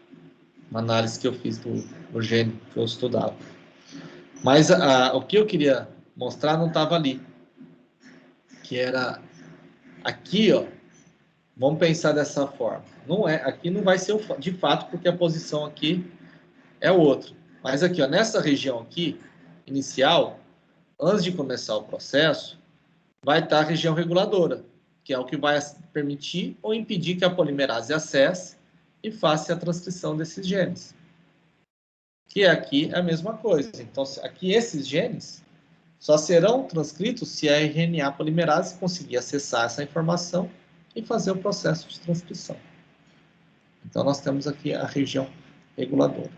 uma análise que eu fiz do gene que eu estudava. Mas o que eu queria mostrar não estava ali. Que era aqui, ó. Vamos pensar dessa forma. Não é, aqui não vai ser de fato, porque a posição aqui é outra. Mas aqui, ó, nessa região aqui, inicial, antes de começar o processo, vai estar a região reguladora, que é o que vai permitir ou impedir que a polimerase acesse e faça a transcrição desses genes. Que aqui é a mesma coisa. Então, aqui esses genes só serão transcritos se a RNA polimerase conseguir acessar essa informação e fazer o processo de transcrição. Então, nós temos aqui a região reguladora.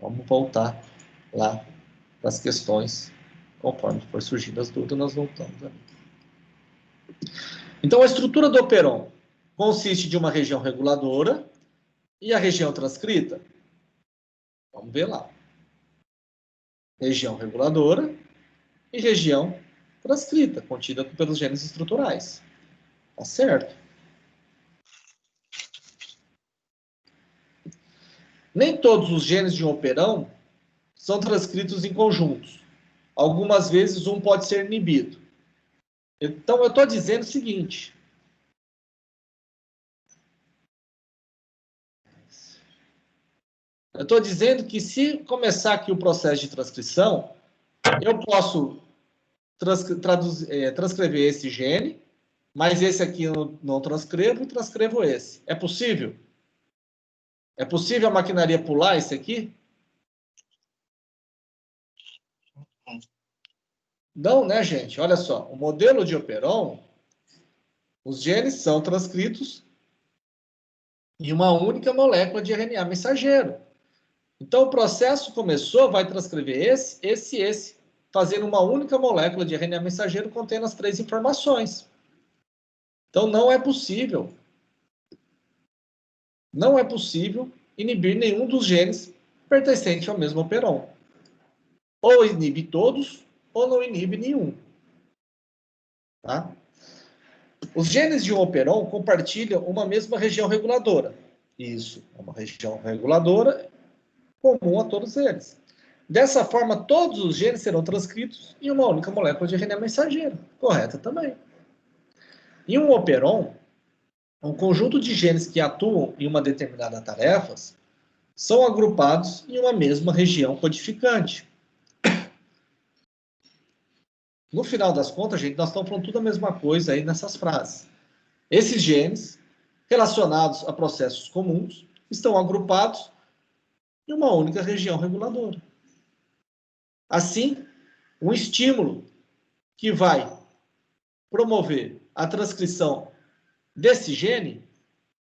Vamos voltar lá para as questões, conforme for surgindo as dúvidas, nós voltamos ali. Então, a estrutura do operon consiste de uma região reguladora e a região transcrita. Vamos ver lá. Região reguladora e região transcrita, contida pelos genes estruturais. Tá certo? Nem todos os genes de um operão são transcritos em conjuntos. Algumas vezes um pode ser inibido. Então, eu estou dizendo o seguinte. Eu estou dizendo que se começar aqui o processo de transcrição, eu posso transcrever esse gene, mas esse aqui eu não transcrevo e transcrevo esse. É possível? É possível a maquinaria pular esse aqui? Não, né, gente? Olha só, o modelo de operon, os genes são transcritos em uma única molécula de RNA mensageiro. Então, o processo começou, vai transcrever esse, fazendo uma única molécula de RNA mensageiro contendo as 3 informações. Então, não é possível inibir nenhum dos genes pertencentes ao mesmo operon. Ou inibe todos, ou não inibe nenhum. Tá? Os genes de um operon compartilham uma mesma região reguladora. Isso, é uma região reguladora comum a todos eles. Dessa forma, todos os genes serão transcritos em uma única molécula de RNA mensageiro. Correta também. Em um operon, um conjunto de genes que atuam em uma determinada tarefa são agrupados em uma mesma região codificante. No final das contas, gente, nós estamos falando tudo a mesma coisa aí nessas frases. Esses genes, relacionados a processos comuns, estão agrupados em uma única região reguladora. Assim, um estímulo que vai promover a transcrição desse gene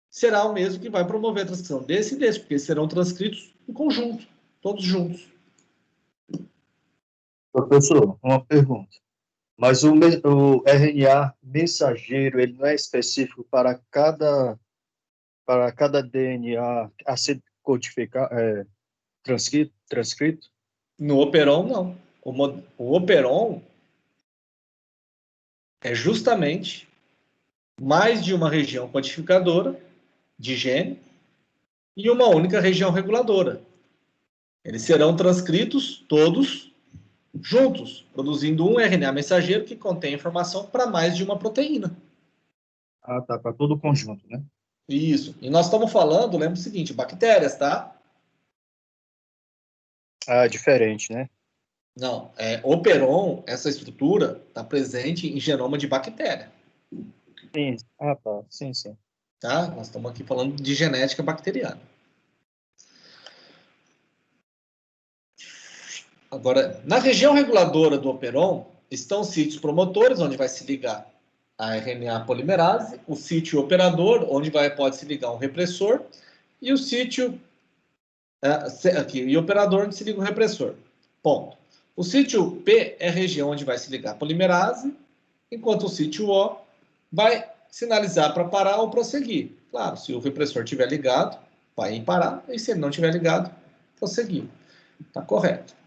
será o mesmo que vai promover a transcrição desse e desse, porque eles serão transcritos em conjunto, todos juntos. Professor, uma pergunta. Mas o RNA mensageiro, ele não é específico para cada DNA a ser codificado, transcrito? No operon, não. O operon é justamente mais de uma região codificadora de gene e uma única região reguladora. Eles serão transcritos todos juntos, produzindo um RNA mensageiro que contém informação para mais de uma proteína. Ah, tá, para todo o conjunto, né? Isso. E nós estamos falando, lembra o seguinte, bactérias, tá? Ah, diferente, né? Não, operon, essa estrutura, está presente em genoma de bactéria. Sim. Ah, tá. Sim, sim. Tá? Nós estamos aqui falando de genética bacteriana. Agora, na região reguladora do operon, estão os sítios promotores, onde vai se ligar a RNA polimerase, o sítio operador, onde pode se ligar um repressor, e o sítio e operador, onde se liga um repressor. Ponto. O sítio P é a região onde vai se ligar a polimerase, enquanto o sítio O vai sinalizar para parar ou prosseguir. Claro, se o repressor estiver ligado, vai parar, e se ele não estiver ligado, prosseguir. Está correto.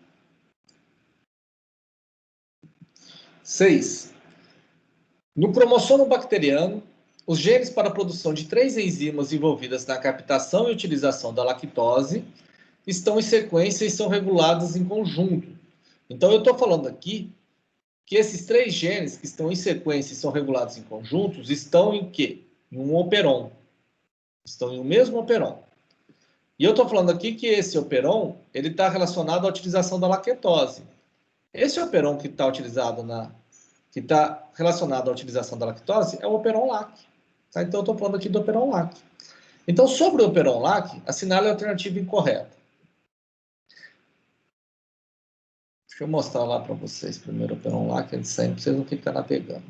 6. No cromossomo bacteriano, os genes para a produção de 3 enzimas envolvidas na captação e utilização da lactose estão em sequência e são regulados em conjunto. Então, eu estou falando aqui que esses 3 genes que estão em sequência e são regulados em conjuntos estão em quê? Em um operon. Estão em um mesmo operon. E eu estou falando aqui que esse operon ele está relacionado à utilização da lactose. Esse operon que está utilizado na que está relacionado à utilização da lactose é o Operon-Lac. Tá? Então, eu estou falando aqui do Operon-Lac. Então, sobre o Operon-Lac, assinale a alternativa incorreta. Deixa eu mostrar lá para vocês primeiro o Operon-Lac, antes de sair, para vocês não ficarem navegando.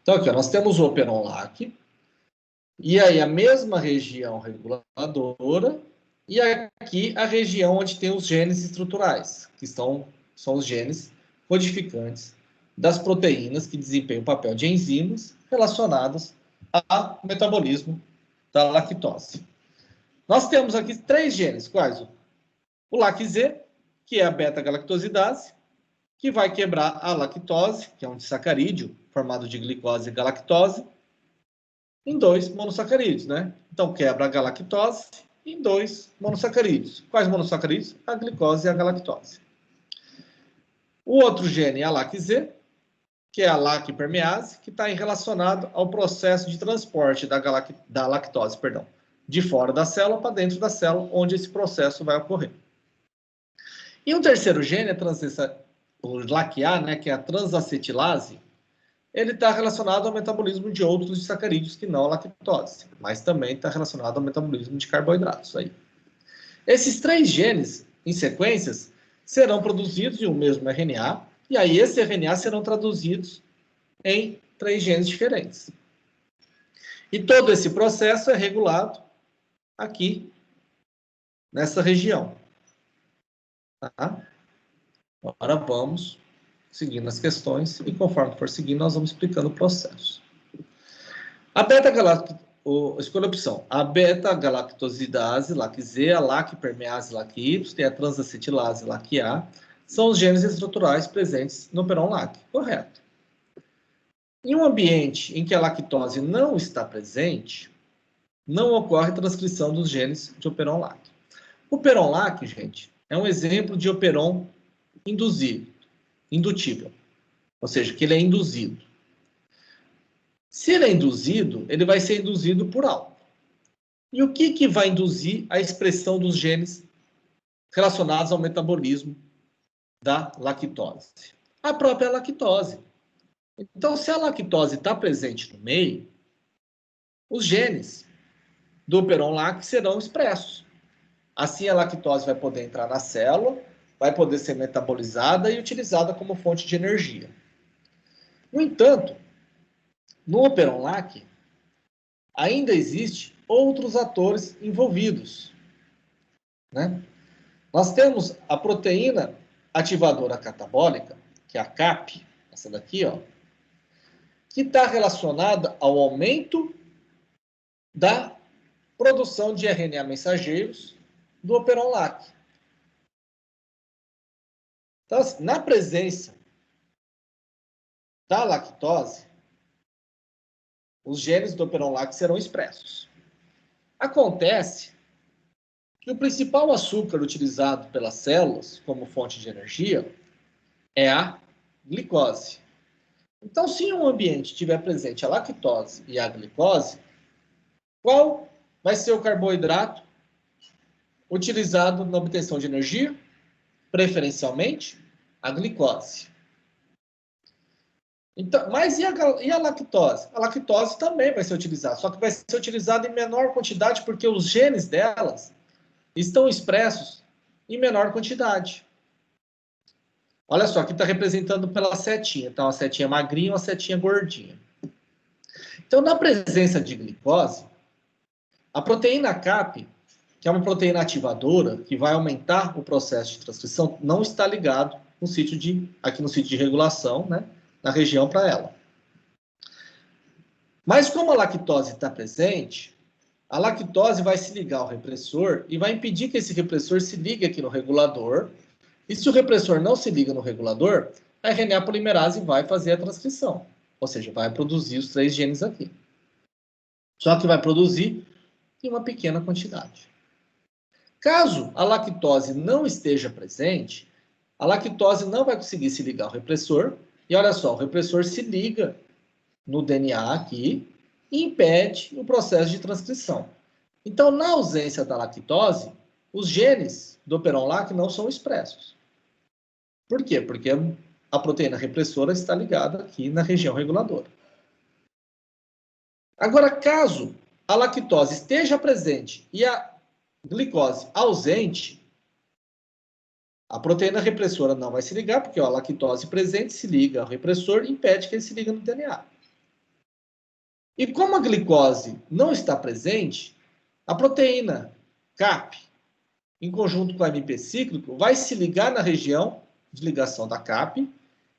Então, aqui, ó, nós temos o Operon-Lac, e aí a mesma região reguladora, e aqui a região onde tem os genes estruturais, que são os genes codificantes das proteínas que desempenham o papel de enzimas relacionadas ao metabolismo da lactose. Nós temos aqui 3 genes, quais? O LAC-Z, que é a beta-galactosidase, que vai quebrar a lactose, que é um disacarídeo formado de glicose e galactose, em 2 monossacarídeos, né? Então, quebra a galactose em 2 monossacarídeos. Quais monossacarídeos? A glicose e a galactose. O outro gene é a LAC-Z, que é a LAC-permease, que está relacionado ao processo de transporte da lactose, de fora da célula para dentro da célula, onde esse processo vai ocorrer. E o terceiro gene, o LAC-A, né, que é a transacetilase, ele está relacionado ao metabolismo de outros disacarídeos que não a lactose, mas também está relacionado ao metabolismo de carboidratos. Aí. Esses 3 genes, em sequências, serão produzidos em um mesmo RNA, e aí esses RNA serão traduzidos em 3 genes diferentes. E todo esse processo é regulado aqui, nessa região. Tá? Agora vamos seguindo as questões, e conforme for seguindo, nós vamos explicando o processo. Escolha a opção. A beta-galactosidase, LAC-Z, a LAC-permease, LAC-Y, e a transacetilase, LAC-A, são os genes estruturais presentes no Operon-Lac. Correto. Em um ambiente em que a lactose não está presente, não ocorre transcrição dos genes de Operon-Lac. O Operon-Lac, gente, é um exemplo de operon indutível, ou seja, que ele é induzido. Se ele é induzido, ele vai ser induzido por algo. E o que vai induzir a expressão dos genes relacionados ao metabolismo da lactose? A própria lactose. Então, se a lactose está presente no meio, os genes do Operon-Lac serão expressos. Assim, a lactose vai poder entrar na célula, vai poder ser metabolizada e utilizada como fonte de energia. No entanto, no Operon-Lac, ainda existe outros atores envolvidos. Né? Nós temos a proteína ativadora catabólica, que é a CAP, essa daqui, ó, que está relacionada ao aumento da produção de RNA mensageiros do Operon-Lac. Então, na presença da lactose, os genes do Operon-Lac serão expressos. Acontece que o principal açúcar utilizado pelas células como fonte de energia é a glicose. Então, se em um ambiente tiver presente a lactose e a glicose, qual vai ser o carboidrato utilizado na obtenção de energia? Preferencialmente, a glicose. Então, mas e a lactose? A lactose também vai ser utilizada, só que vai ser utilizada em menor quantidade porque os genes delas estão expressos em menor quantidade. Olha só, aqui está representando pela setinha. Então, uma setinha magrinha e uma setinha gordinha. Então, na presença de glicose, a proteína CAP, que é uma proteína ativadora, que vai aumentar o processo de transcrição, não está ligado aqui no sítio de regulação, né, na região para ela. Mas como a lactose está presente, a lactose vai se ligar ao repressor e vai impedir que esse repressor se ligue aqui no regulador. E se o repressor não se liga no regulador, a RNA polimerase vai fazer a transcrição. Ou seja, vai produzir os 3 genes aqui. Só que vai produzir em uma pequena quantidade. Caso a lactose não esteja presente, a lactose não vai conseguir se ligar ao repressor. E olha só, o repressor se liga no DNA aqui e impede o processo de transcrição. Então, na ausência da lactose, os genes do Operon-Lac não são expressos. Por quê? Porque a proteína repressora está ligada aqui na região reguladora. Agora, caso a lactose esteja presente e a glicose ausente, a proteína repressora não vai se ligar, porque a lactose presente se liga ao repressor e impede que ele se ligue no DNA. E como a glicose não está presente, a proteína CAP, em conjunto com o AMP cíclico, vai se ligar na região de ligação da CAP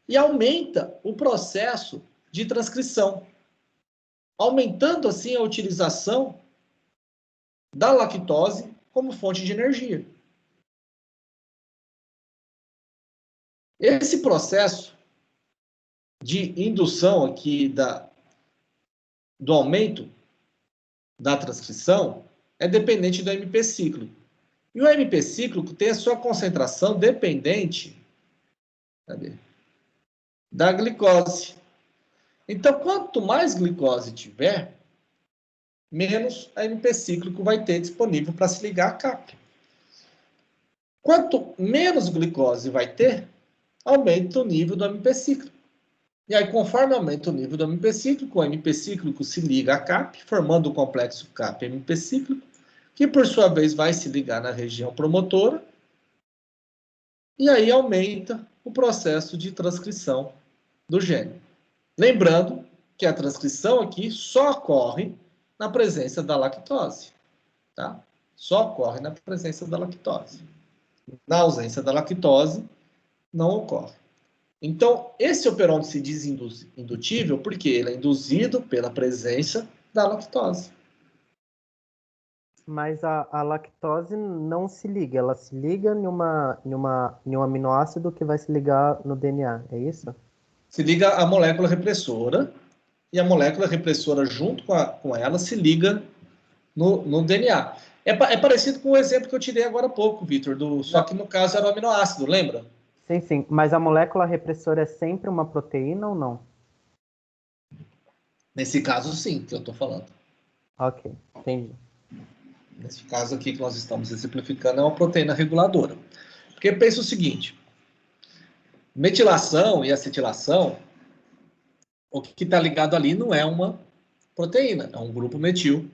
e aumenta o processo de transcrição, aumentando assim a utilização da lactose como fonte de energia. Esse processo de indução aqui do aumento da transcrição é dependente do AMP cíclico. E o AMP cíclico tem a sua concentração dependente da glicose. Então, quanto mais glicose tiver, menos AMP cíclico vai ter disponível para se ligar à CAP. Quanto menos glicose vai ter, aumenta o nível do AMP cíclico. E aí, conforme aumenta o nível do AMP cíclico, o AMP cíclico se liga à CAP, formando o complexo CAP-AMP cíclico, que por sua vez vai se ligar na região promotora, e aí aumenta o processo de transcrição do gene. Lembrando que a transcrição aqui só ocorre na presença da lactose, tá? Só ocorre na presença da lactose. Na ausência da lactose, não ocorre. Então, esse operon se diz indutível porque ele é induzido pela presença da lactose. Mas a lactose não se liga, ela se liga em um aminoácido que vai se ligar no DNA, é isso? Se liga à molécula repressora, e a molécula repressora, junto com ela, se liga no DNA. É parecido com o exemplo que eu te dei agora há pouco, Vitor, só que no caso era o aminoácido, lembra? Sim, sim. Mas a molécula repressora é sempre uma proteína ou não? Nesse caso, sim, que eu estou falando. Ok, entendi. Nesse caso aqui que nós estamos exemplificando é uma proteína reguladora. Porque pensa o seguinte, metilação e acetilação, o que está ligado ali não é uma proteína, é um grupo metil,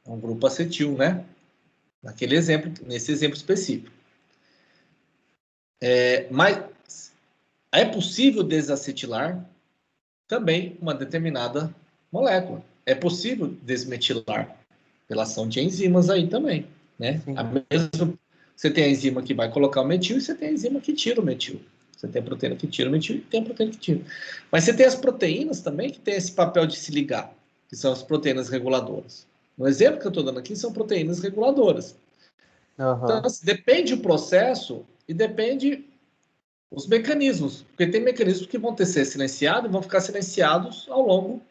é um grupo acetil, né? Nesse exemplo específico. Mas é possível desacetilar também uma determinada molécula. É possível desmetilar pela ação de enzimas aí também, né? Você tem a enzima que vai colocar o metil e você tem a enzima que tira o metil. Você tem a proteína que tira o metil e tem a proteína que tira. Mas você tem as proteínas também que têm esse papel de se ligar, que são as proteínas reguladoras. No exemplo que eu estou dando aqui são proteínas reguladoras. Uhum. Então, assim, depende o processo e depende os mecanismos. Porque tem mecanismos que vão ser silenciados e vão ficar silenciados ao longo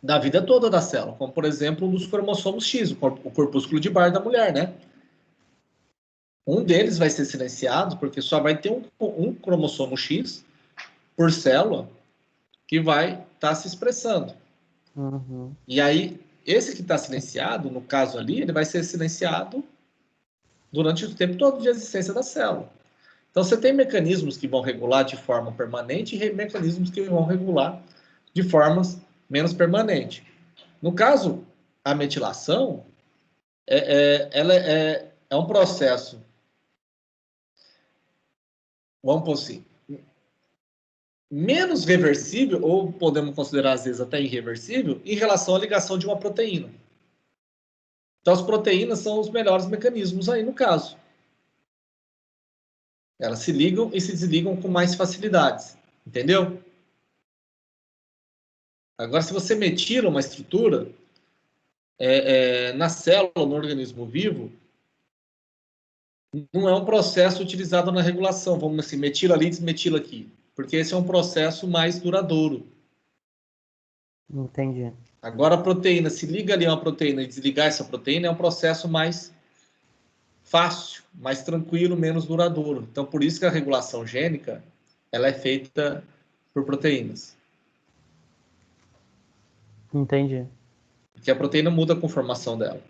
da vida toda da célula, como, por exemplo, um dos cromossomos X, o corpúsculo de Barr da mulher, né? Um deles vai ser silenciado porque só vai ter um cromossomo X por célula que vai estar se expressando. Uhum. E aí, esse que está silenciado, no caso ali, ele vai ser silenciado durante o tempo todo de existência da célula. Então, você tem mecanismos que vão regular de forma permanente e mecanismos que vão regular de formas menos permanente. No caso, a metilação, ela é um processo, vamos por assim, menos reversível, ou podemos considerar às vezes até irreversível, em relação à ligação de uma proteína. Então, as proteínas são os melhores mecanismos aí no caso. Elas se ligam e se desligam com mais facilidades, entendeu? Agora, se você metila uma estrutura na célula, no organismo vivo, não é um processo utilizado na regulação. Vamos assim, metila ali, desmetila aqui. Porque esse é um processo mais duradouro. Entendi. Agora, a proteína, se liga ali a uma proteína e desligar essa proteína, é um processo mais fácil, mais tranquilo, menos duradouro. Então, por isso que a regulação gênica, ela é feita por proteínas. Entendi. Porque a proteína muda a conformação dela.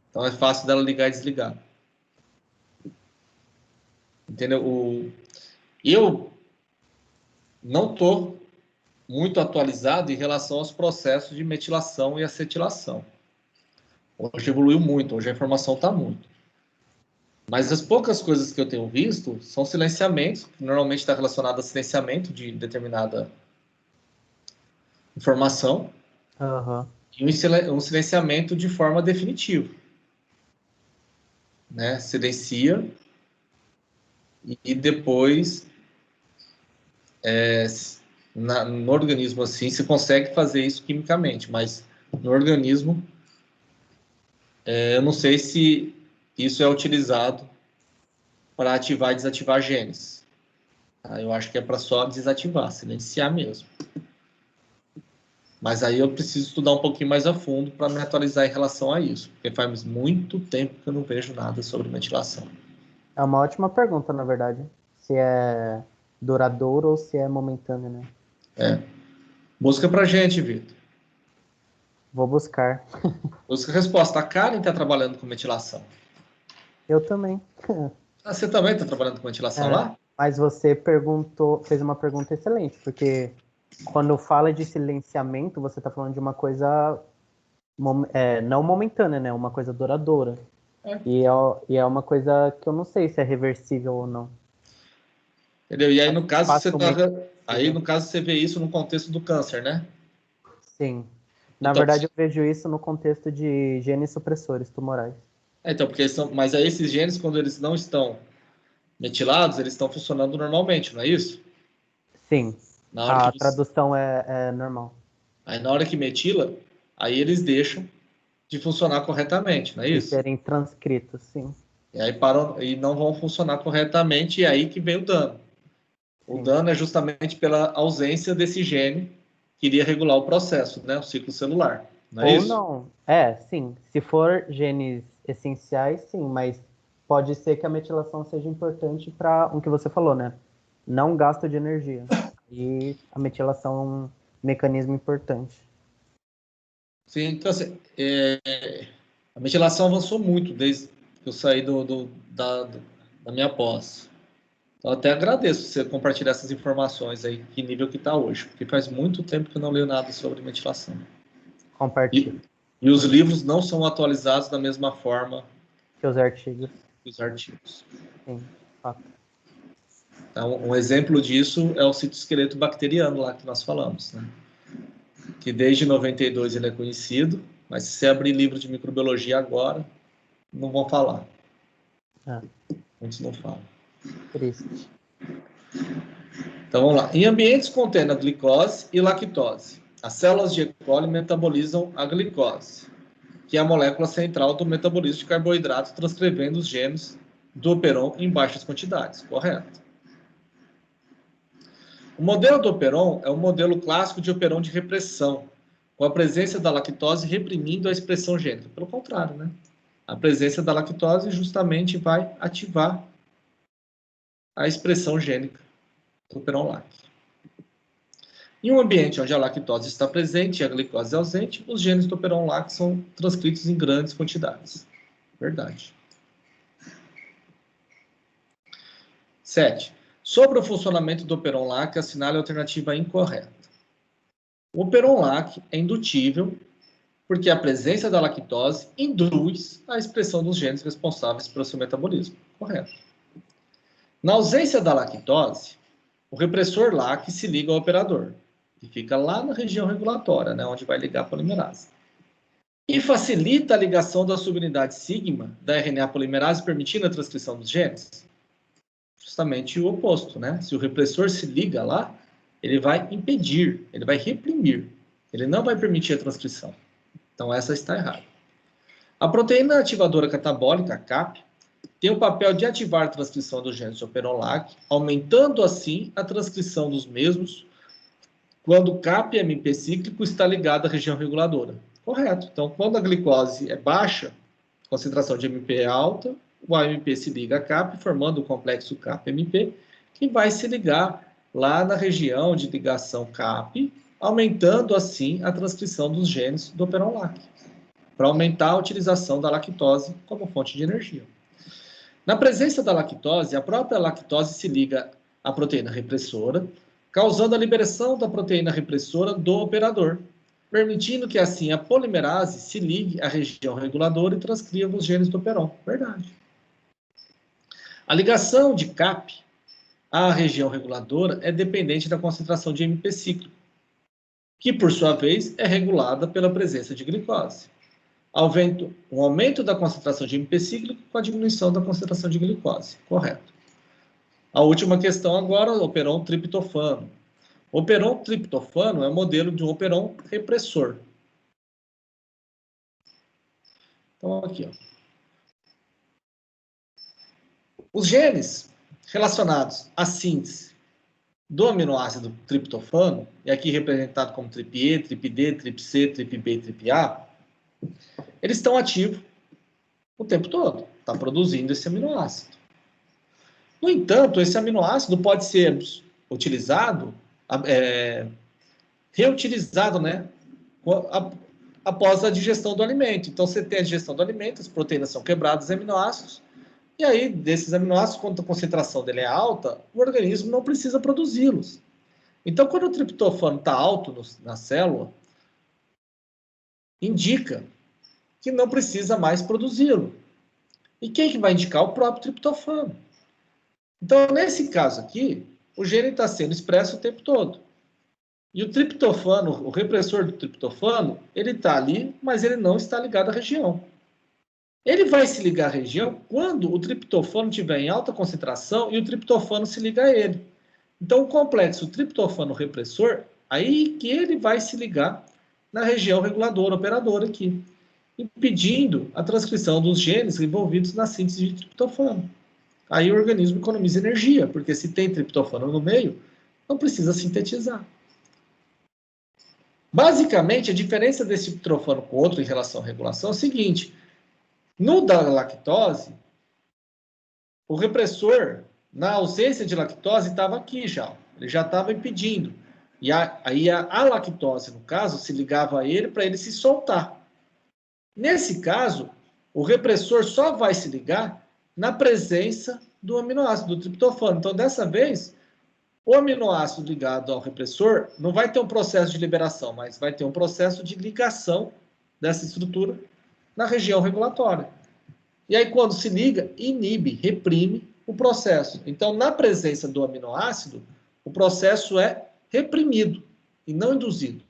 Então, é fácil dela ligar e desligar. Entendeu? Eu não estou muito atualizado em relação aos processos de metilação e acetilação. Hoje evoluiu muito, hoje a informação está muito. Mas as poucas coisas que eu tenho visto são silenciamentos, que normalmente está relacionado a silenciamento de determinada informação, e um silenciamento de forma definitiva. Né? Silencia e depois, no organismo assim, se consegue fazer isso quimicamente, mas no organismo, eu não sei se isso é utilizado para ativar e desativar genes. Tá? Eu acho que é para só desativar, silenciar mesmo. Mas aí eu preciso estudar um pouquinho mais a fundo para me atualizar em relação a isso, porque faz muito tempo que eu não vejo nada sobre metilação. É uma ótima pergunta, na verdade. Se é duradouro ou se é momentâneo, né? Busca pra gente, Vitor. Vou buscar. Busca a resposta. A Karen está trabalhando com metilação. Eu também. Você também está trabalhando com metilação lá? Mas você fez uma pergunta excelente, porque quando fala de silenciamento, você está falando de uma coisa não momentânea, né? Uma coisa duradoura. E é uma coisa que eu não sei se é reversível ou não. Entendeu? E aí, no caso, você vê isso no contexto do câncer, né? Sim. Na verdade, eu vejo isso no contexto de genes supressores tumorais. Então, mas aí esses genes, quando eles não estão metilados, eles estão funcionando normalmente, não é isso? Sim. A tradução é normal. Aí, na hora que metila, aí eles deixam de funcionar corretamente, não é isso? De serem transcritos, sim. E aí param e não vão funcionar corretamente, e é aí que vem o dano. O dano é justamente pela ausência desse gene que iria regular o processo, né? O ciclo celular. Não é isso? Ou não. Sim. Se for genes essenciais, sim, mas pode ser que a metilação seja importante para o que você falou, né? Não gasto de energia. E a metilação é um mecanismo importante. Sim, então assim, a metilação avançou muito desde que eu saí da minha pós. Então, até agradeço você compartilhar essas informações aí, que nível que está hoje, porque faz muito tempo que eu não leio nada sobre metilação. Compartilhe. E os livros não são atualizados da mesma forma que os artigos. Sim, fato. Então, um exemplo disso é o citoesqueleto bacteriano lá que nós falamos, né? Que desde 92 ele é conhecido, mas se você abrir livro de microbiologia agora, não vão falar. Muitos não falam. Triste. Então vamos lá. Em ambientes contendo a glicose e lactose, as células de E. coli metabolizam a glicose, que é a molécula central do metabolismo de carboidratos, transcrevendo os genes do operon em baixas quantidades. Correto. O modelo do operon é um modelo clássico de operon de repressão, com a presença da lactose reprimindo a expressão gênica. Pelo contrário, né? A presença da lactose justamente vai ativar a expressão gênica do operon-lac. Em um ambiente onde a lactose está presente e a glicose é ausente, os genes do operon-lac são transcritos em grandes quantidades. Verdade. 7. Sobre o funcionamento do operon-lac, assinale a alternativa incorreta. O operon-lac é indutível porque a presença da lactose induz a expressão dos genes responsáveis pelo seu metabolismo. Correto. Na ausência da lactose, o repressor LAC se liga ao operador, que fica lá na região regulatória, né, onde vai ligar a polimerase. E facilita a ligação da subunidade sigma da RNA polimerase, permitindo a transcrição dos genes. Justamente o oposto, né? Se o repressor se liga lá, ele vai impedir, ele vai reprimir, ele não vai permitir a transcrição. Então essa está errada. A proteína ativadora catabólica, a CAP, tem o papel de ativar a transcrição dos genes de operon-lac, aumentando assim a transcrição dos mesmos quando o CAP-MP cíclico está ligado à região reguladora. Correto. Então, quando a glicose é baixa, a concentração de MP é alta, o AMP se liga a CAP, formando o complexo CAP-MP, que vai se ligar lá na região de ligação CAP, aumentando assim a transcrição dos genes do operon-lac, para aumentar a utilização da lactose como fonte de energia. Na presença da lactose, a própria lactose se liga à proteína repressora, causando a liberação da proteína repressora do operador, permitindo que assim a polimerase se ligue à região reguladora e transcreva os genes do operon. Verdade. A ligação de CAP à região reguladora é dependente da concentração de MP cíclico, que por sua vez é regulada pela presença de glicose. Um aumento da concentração de MP cíclico com a diminuição da concentração de glicose. Correto. A última questão agora, o operon triptofano. O operon triptofano é um modelo de um operon repressor. Então, aqui, ó. Os genes relacionados à síntese do aminoácido triptofano, e aqui representado como TRPE, TRPD, TRPC, TRPB e TRPA, eles estão ativos o tempo todo, está produzindo esse aminoácido. No entanto, esse aminoácido pode ser utilizado, reutilizado, né, após a digestão do alimento. Então, você tem a digestão do alimento, as proteínas são quebradas em aminoácidos, e aí, desses aminoácidos, quando a concentração dele é alta, o organismo não precisa produzi-los. Então, quando o triptofano está alto na célula, indica que não precisa mais produzi-lo. E quem que vai indicar? O próprio triptofano. Então, nesse caso aqui, o gene está sendo expresso o tempo todo. E o triptofano, o repressor do triptofano, ele está ali, mas ele não está ligado à região. Ele vai se ligar à região quando o triptofano estiver em alta concentração e o triptofano se liga a ele. Então, o complexo triptofano repressor, aí que ele vai se ligar na região reguladora, operadora aqui, impedindo a transcrição dos genes envolvidos na síntese de triptofano. Aí o organismo economiza energia, porque se tem triptofano no meio, não precisa sintetizar. Basicamente, a diferença desse triptofano com outro em relação à regulação é o seguinte: no da lactose, o repressor, na ausência de lactose, estava aqui já. Ele já estava impedindo. E aí a lactose, no caso, se ligava a ele para ele se soltar. Nesse caso, o repressor só vai se ligar na presença do aminoácido, do triptofano. Então, dessa vez, o aminoácido ligado ao repressor não vai ter um processo de liberação, mas vai ter um processo de ligação dessa estrutura na região regulatória. E aí, quando se liga, inibe, reprime o processo. Então, na presença do aminoácido, o processo é reprimido e não induzido.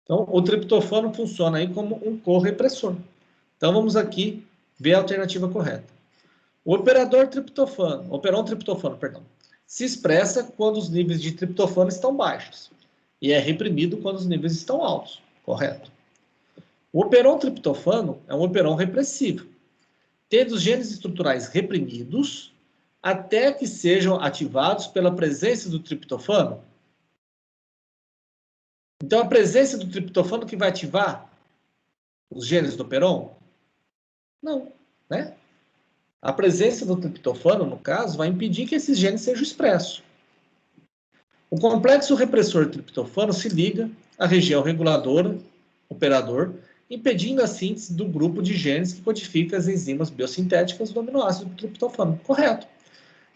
Então, o triptofano funciona aí como um correpressor. Então, vamos aqui ver a alternativa correta. O operon triptofano, se expressa quando os níveis de triptofano estão baixos e é reprimido quando os níveis estão altos. Correto. O operon triptofano é um operon repressivo, tendo os genes estruturais reprimidos até que sejam ativados pela presença do triptofano. Então, a presença do triptofano que vai ativar os genes do operon? Não, né? A presença do triptofano, no caso, vai impedir que esses genes sejam expressos. O complexo repressor triptofano se liga à região reguladora, operador, impedindo a síntese do grupo de genes que codifica as enzimas biosintéticas do aminoácido do triptofano. Correto.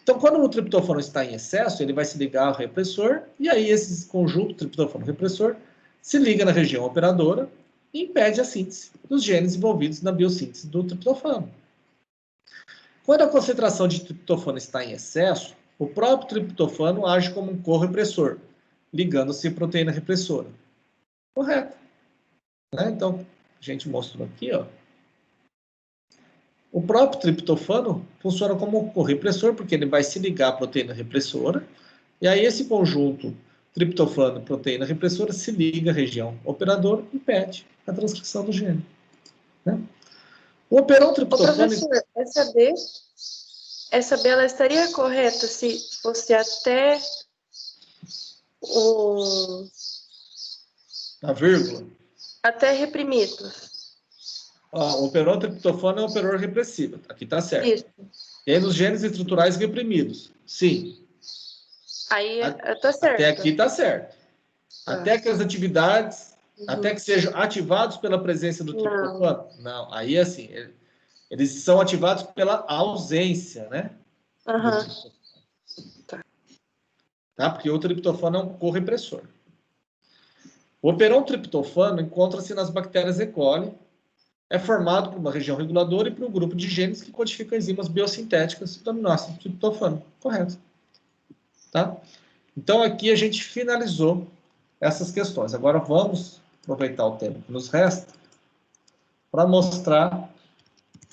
Então, quando o triptofano está em excesso, ele vai se ligar ao repressor, e aí esse conjunto triptofano-repressor se liga na região operadora e impede a síntese dos genes envolvidos na biossíntese do triptofano. Quando a concentração de triptofano está em excesso, o próprio triptofano age como um correpressor, ligando-se à proteína repressora. Correto. Né? Então, a gente mostrou aqui, ó. O próprio triptofano funciona como um correpressor, porque ele vai se ligar à proteína repressora, e aí esse conjunto triptofano e proteína repressora se liga à região operadora e impede a transcrição do gene. Né? O operon triptofano... Professor, essa B ela estaria correta se fosse até o... A vírgula? Até reprimidos. O operon triptofano é um operador repressivo. Aqui está certo. Isso. E aí nos genes estruturais reprimidos. Sim. Aí está certo. Até aqui está certo. Até que as atividades, até que sejam ativados pela presença do triptofano. Não, aí assim, eles são ativados pela ausência, né? tá? Porque o triptofano é um correpressor. O operon triptofano encontra-se nas bactérias E. coli, é formado por uma região reguladora e por um grupo de genes que codificam enzimas biosintéticas do aminoácido triptofano. Correto. Tá? Então, aqui a gente finalizou essas questões. Agora, vamos aproveitar o tempo que nos resta para mostrar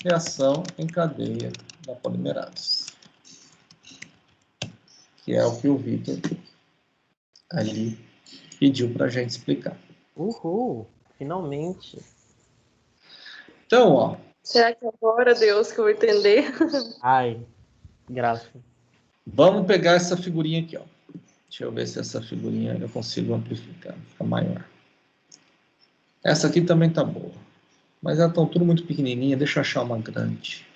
reação em cadeia da polimerase, que é o que o Vitor ali pediu para a gente explicar. Uhul, finalmente. Então, ó. Será que agora, Deus, que eu vou entender? Ai, graça. Vamos pegar essa figurinha aqui, ó. Deixa eu ver se essa figurinha eu consigo amplificar, ficar maior. Essa aqui também tá boa. Mas elas estão tudo muito pequenininha, deixa eu achar uma grande.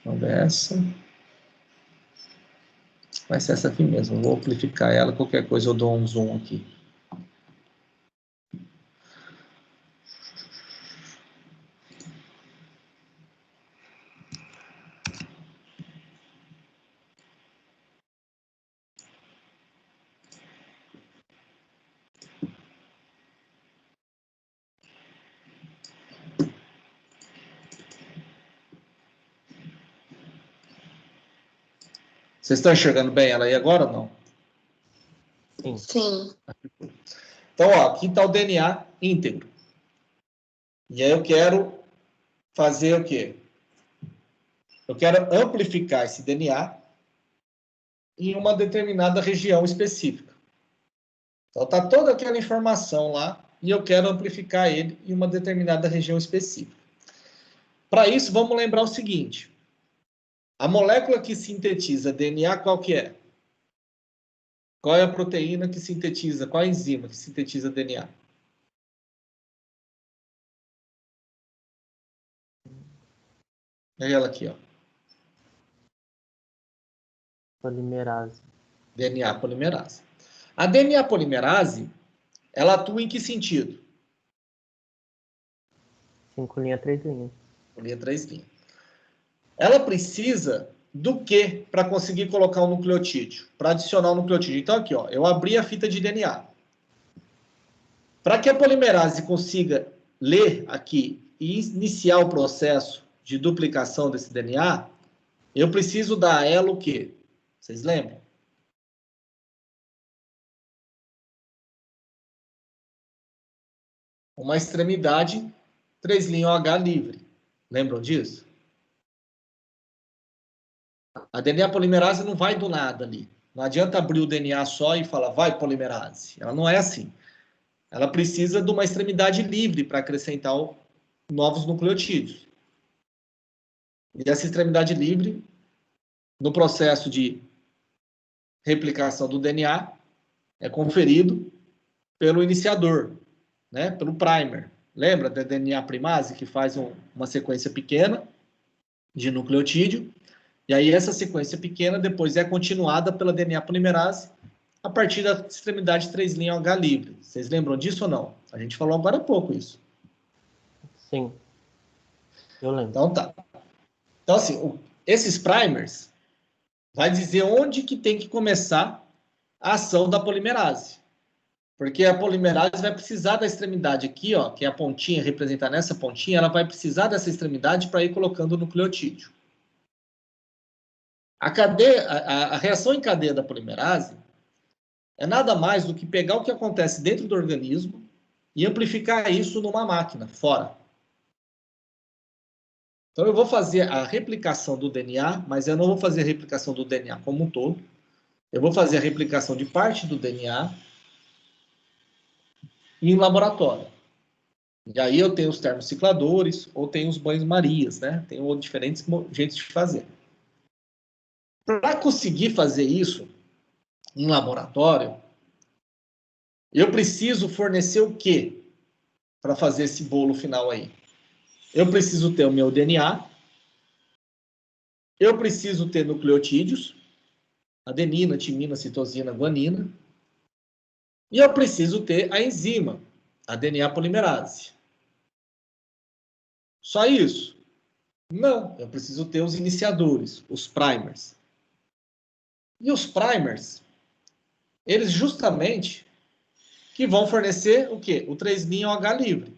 Vamos ver essa. Vai ser essa aqui mesmo, vou amplificar ela, qualquer coisa eu dou um zoom aqui. Vocês estão enxergando bem ela aí agora ou não? Sim. Sim. Então, ó, aqui está o DNA íntegro. E aí eu quero fazer o quê? Eu quero amplificar esse DNA em uma determinada região específica. Então, está toda aquela informação lá e eu quero amplificar ele em uma determinada região específica. Para isso, vamos lembrar o seguinte. A molécula que sintetiza DNA, qual que é? Qual é a proteína que sintetiza? Qual a enzima que sintetiza DNA? É ela aqui, ó. Polimerase. DNA polimerase. A DNA polimerase, ela atua em que sentido? 5 linhas, 3 linhas. Linha 3 linhas. Ela precisa do que para conseguir colocar o nucleotídeo? Para adicionar o nucleotídeo. Então, aqui, ó, eu abri a fita de DNA. Para que a polimerase consiga ler aqui e iniciar o processo de duplicação desse DNA, eu preciso dar a ela o quê? Vocês lembram? Uma extremidade 3' OH livre. Lembram disso? A DNA polimerase não vai do nada ali. Não adianta abrir o DNA só e falar, vai polimerase. Ela não é assim. Ela precisa de uma extremidade livre para acrescentar novos nucleotídeos. E essa extremidade livre, no processo de replicação do DNA, é conferido pelo iniciador, né? Pelo primer. Lembra da DNA primase, que faz uma sequência pequena de nucleotídeo? E aí essa sequência pequena depois é continuada pela DNA polimerase a partir da extremidade 3' OH livre. Vocês lembram disso ou não? A gente falou agora há pouco isso. Sim. Eu lembro. Então tá. Então assim, esses primers vai dizer onde que tem que começar a ação da polimerase. Porque a polimerase vai precisar da extremidade aqui, ó, que é a pontinha, representar nessa pontinha, ela vai precisar dessa extremidade para ir colocando o nucleotídeo. A reação em cadeia da polimerase é nada mais do que pegar o que acontece dentro do organismo e amplificar isso numa máquina, fora. Então, eu vou fazer a replicação do DNA, mas eu não vou fazer a replicação do DNA como um todo. Eu vou fazer a replicação de parte do DNA em laboratório. E aí eu tenho os termocicladores ou tenho os banhos-marias, né? Tenho diferentes jeitos de fazer. Para conseguir fazer isso em laboratório, eu preciso fornecer o quê para fazer esse bolo final aí? Eu preciso ter o meu DNA, eu preciso ter nucleotídeos, adenina, timina, citosina, guanina, e eu preciso ter a enzima, a DNA polimerase. Só isso? Não, eu preciso ter os iniciadores, os primers. E os primers, eles justamente que vão fornecer o quê? O 3' H livre.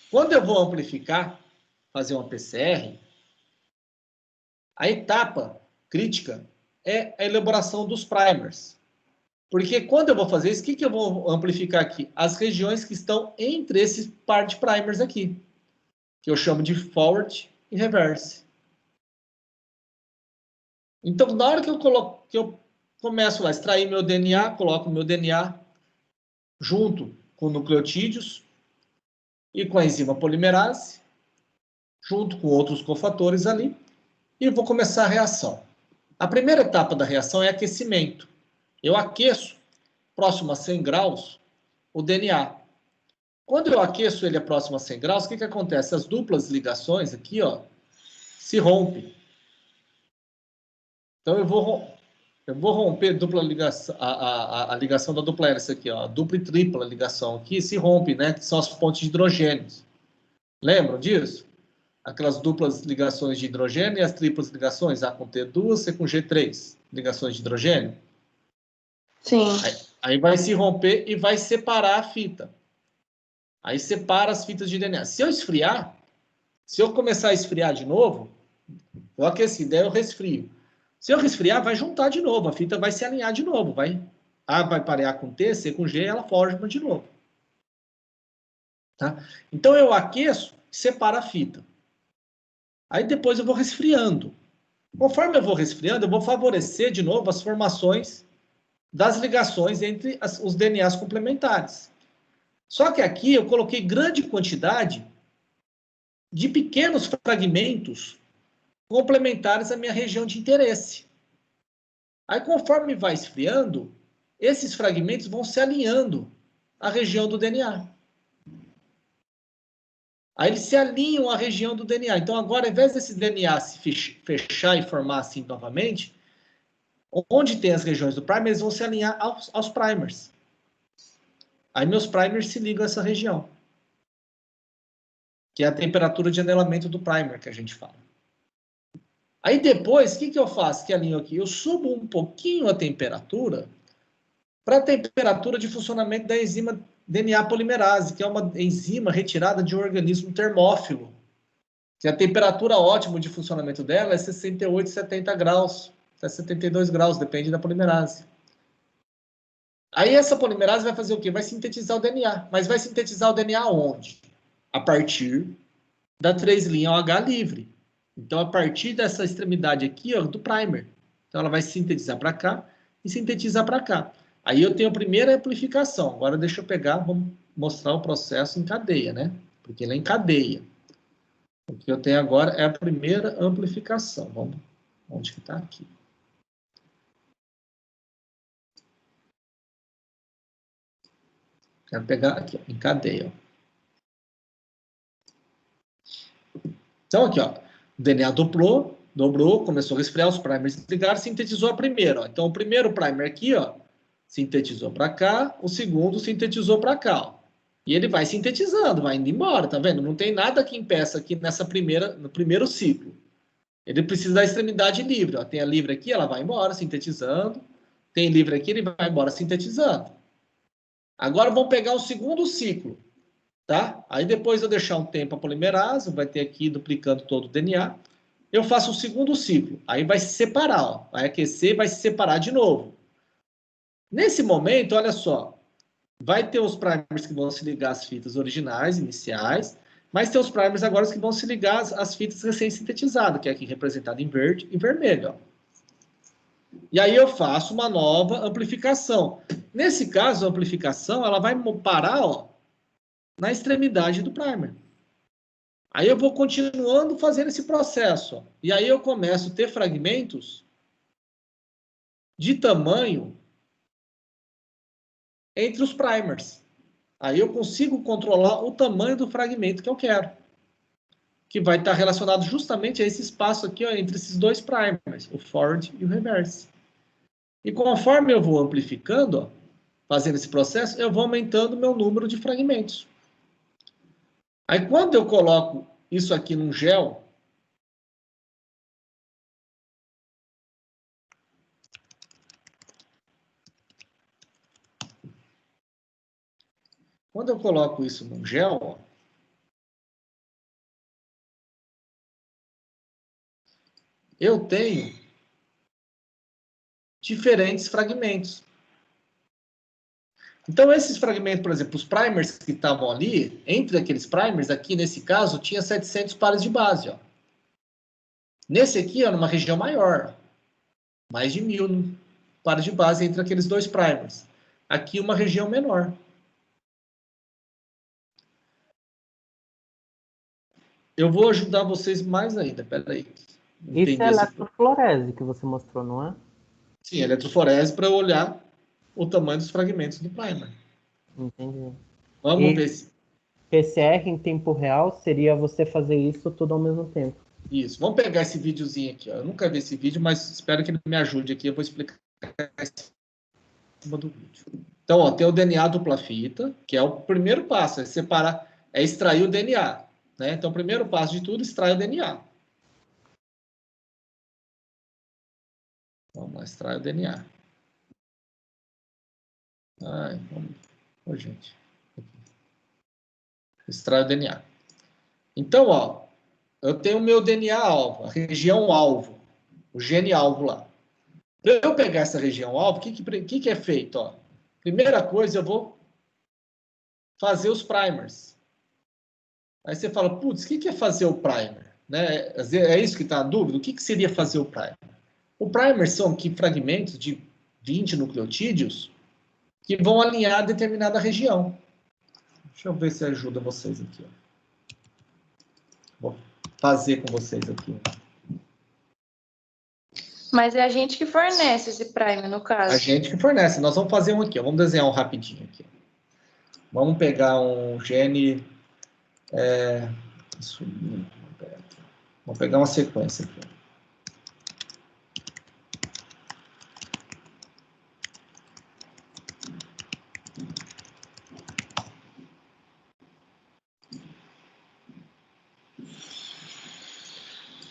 Quando eu vou amplificar, fazer uma PCR, a etapa crítica é a elaboração dos primers. Porque quando eu vou fazer isso, o que eu vou amplificar aqui? As regiões que estão entre esses par de primers aqui, que eu chamo de forward e reverse. Então, na hora que eu começo a extrair meu DNA, coloco meu DNA junto com nucleotídeos e com a enzima polimerase, junto com outros cofatores ali, e vou começar a reação. A primeira etapa da reação é aquecimento. Eu aqueço, próximo a 100 graus, o DNA. Quando eu aqueço ele a próximo a 100 graus, o que acontece? As duplas ligações aqui, ó, se rompem. Então, eu vou romper dupla ligação, a ligação da dupla hélice aqui, ó, a dupla e tripla ligação aqui se rompe, né? Que são as pontes de hidrogênios. Lembram disso? Aquelas duplas ligações de hidrogênio e as triplas ligações, A com T2, C com G3, ligações de hidrogênio. Sim. Aí vai se romper e vai separar a fita. Aí separa as fitas de DNA. Se eu esfriar, se eu começar a esfriar de novo, eu aqueci, daí eu resfrio. Se eu resfriar, vai juntar de novo, a fita vai se alinhar de novo, A vai parear com T, C com G, ela forma de novo. Tá? Então eu aqueço, separo a fita. Aí depois eu vou resfriando. Conforme eu vou resfriando, eu vou favorecer de novo as formações das ligações entre os DNAs complementares. Só que aqui eu coloquei grande quantidade de pequenos fragmentos complementares à minha região de interesse. Aí, conforme vai esfriando, esses fragmentos vão se alinhando à região do DNA. Aí eles se alinham à região do DNA. Então, agora, ao invés desse DNA se fechar e formar assim novamente, onde tem as regiões do primer, eles vão se alinhar aos primers. Aí meus primers se ligam a essa região, que é a temperatura de anelamento do primer que a gente fala. Aí depois, o que eu faço? Que alinho aqui? Eu subo um pouquinho a temperatura para a temperatura de funcionamento da enzima DNA polimerase, que é uma enzima retirada de um organismo termófilo, que a temperatura ótima de funcionamento dela é 68, 70 graus, até 72 graus, depende da polimerase. Aí essa polimerase vai fazer o quê? Vai sintetizar o DNA. Mas vai sintetizar o DNA onde? A partir da 3' OH livre. Então, a partir dessa extremidade aqui, ó, do primer. Então, ela vai sintetizar para cá e sintetizar para cá. Aí eu tenho a primeira amplificação. Agora, deixa eu pegar, vamos mostrar o processo em cadeia, né? Porque ele é em cadeia. O que eu tenho agora é a primeira amplificação. Vamos, onde que está aqui? Quero pegar aqui, ó, em cadeia. Então, aqui, ó, o DNA dobrou, começou a resfriar, os primers ligaram, sintetizou a primeira. Ó. Então, o primeiro primer aqui, ó, sintetizou para cá, o segundo sintetizou para cá. Ó. E ele vai sintetizando, vai indo embora, tá vendo? Não tem nada que impeça aqui no primeiro ciclo. Ele precisa da extremidade livre. Ó. Tem a livre aqui, ela vai embora, sintetizando. Tem livre aqui, ele vai embora, sintetizando. Agora, vamos pegar o segundo ciclo. Tá? Aí depois eu deixar um tempo a polimerase, vai ter aqui duplicando todo o DNA. Eu faço o segundo ciclo. Aí vai se separar, ó. Vai aquecer e vai se separar de novo. Nesse momento, olha só, vai ter os primers que vão se ligar às fitas originais, iniciais, mas tem os primers agora que vão se ligar às fitas recém-sintetizadas, que é aqui representado em verde e vermelho. Ó. E aí eu faço uma nova amplificação. Nesse caso, a amplificação ela vai parar, ó, na extremidade do primer. Aí eu vou continuando fazendo esse processo. Ó. E aí eu começo a ter fragmentos de tamanho entre os primers. Aí eu consigo controlar o tamanho do fragmento que eu quero. Que vai estar relacionado justamente a esse espaço aqui, ó, entre esses dois primers, o forward e o reverse. E conforme eu vou amplificando, ó, fazendo esse processo, eu vou aumentando o meu número de fragmentos. Aí, quando eu coloco isso aqui num gel, Quando eu coloco isso num gel, ó, eu tenho diferentes fragmentos. Então, esses fragmentos, por exemplo, os primers que estavam ali, entre aqueles primers, aqui nesse caso, tinha 700 pares de base. Ó. Nesse aqui, ó, numa região maior, mais de 1000 pares de base entre aqueles dois primers. Aqui, uma região menor. Eu vou ajudar vocês mais ainda, peraí. Isso é eletroflorese que você mostrou, não é? Sim, eletroforese para eu olhar o tamanho dos fragmentos do primer. Entendi. Vamos ver se... PCR em tempo real seria você fazer isso tudo ao mesmo tempo. Isso. Vamos pegar esse videozinho aqui. Ó. Eu nunca vi esse vídeo, mas espero que ele me ajude aqui. Eu vou explicar em cima do vídeo. Então, ó, tem o DNA dupla fita, que é o primeiro passo, é separar, é extrair o DNA. Né? Então, o primeiro passo de tudo, extrai o DNA. Vamos lá, extrai o DNA. Ai, vamos... Ô, gente. Extrai o DNA. Então, ó, eu tenho o meu DNA alvo, a região alvo, o gene alvo lá. Para eu pegar essa região alvo, o que é feito? Ó? Primeira coisa, eu vou fazer os primers. Aí você fala, putz, o que é fazer o primer? Né? É isso que está a dúvida? O que seria fazer o primer? O primer são aqui fragmentos de 20 nucleotídeos que vão alinhar determinada região. Deixa eu ver se ajuda vocês aqui. Ó. Vou fazer com vocês aqui. Mas é a gente que fornece esse primer, no caso. A gente que fornece. Nós vamos fazer um aqui. Ó. Vamos desenhar um rapidinho aqui. Vamos pegar um gene... Vamos pegar uma sequência aqui.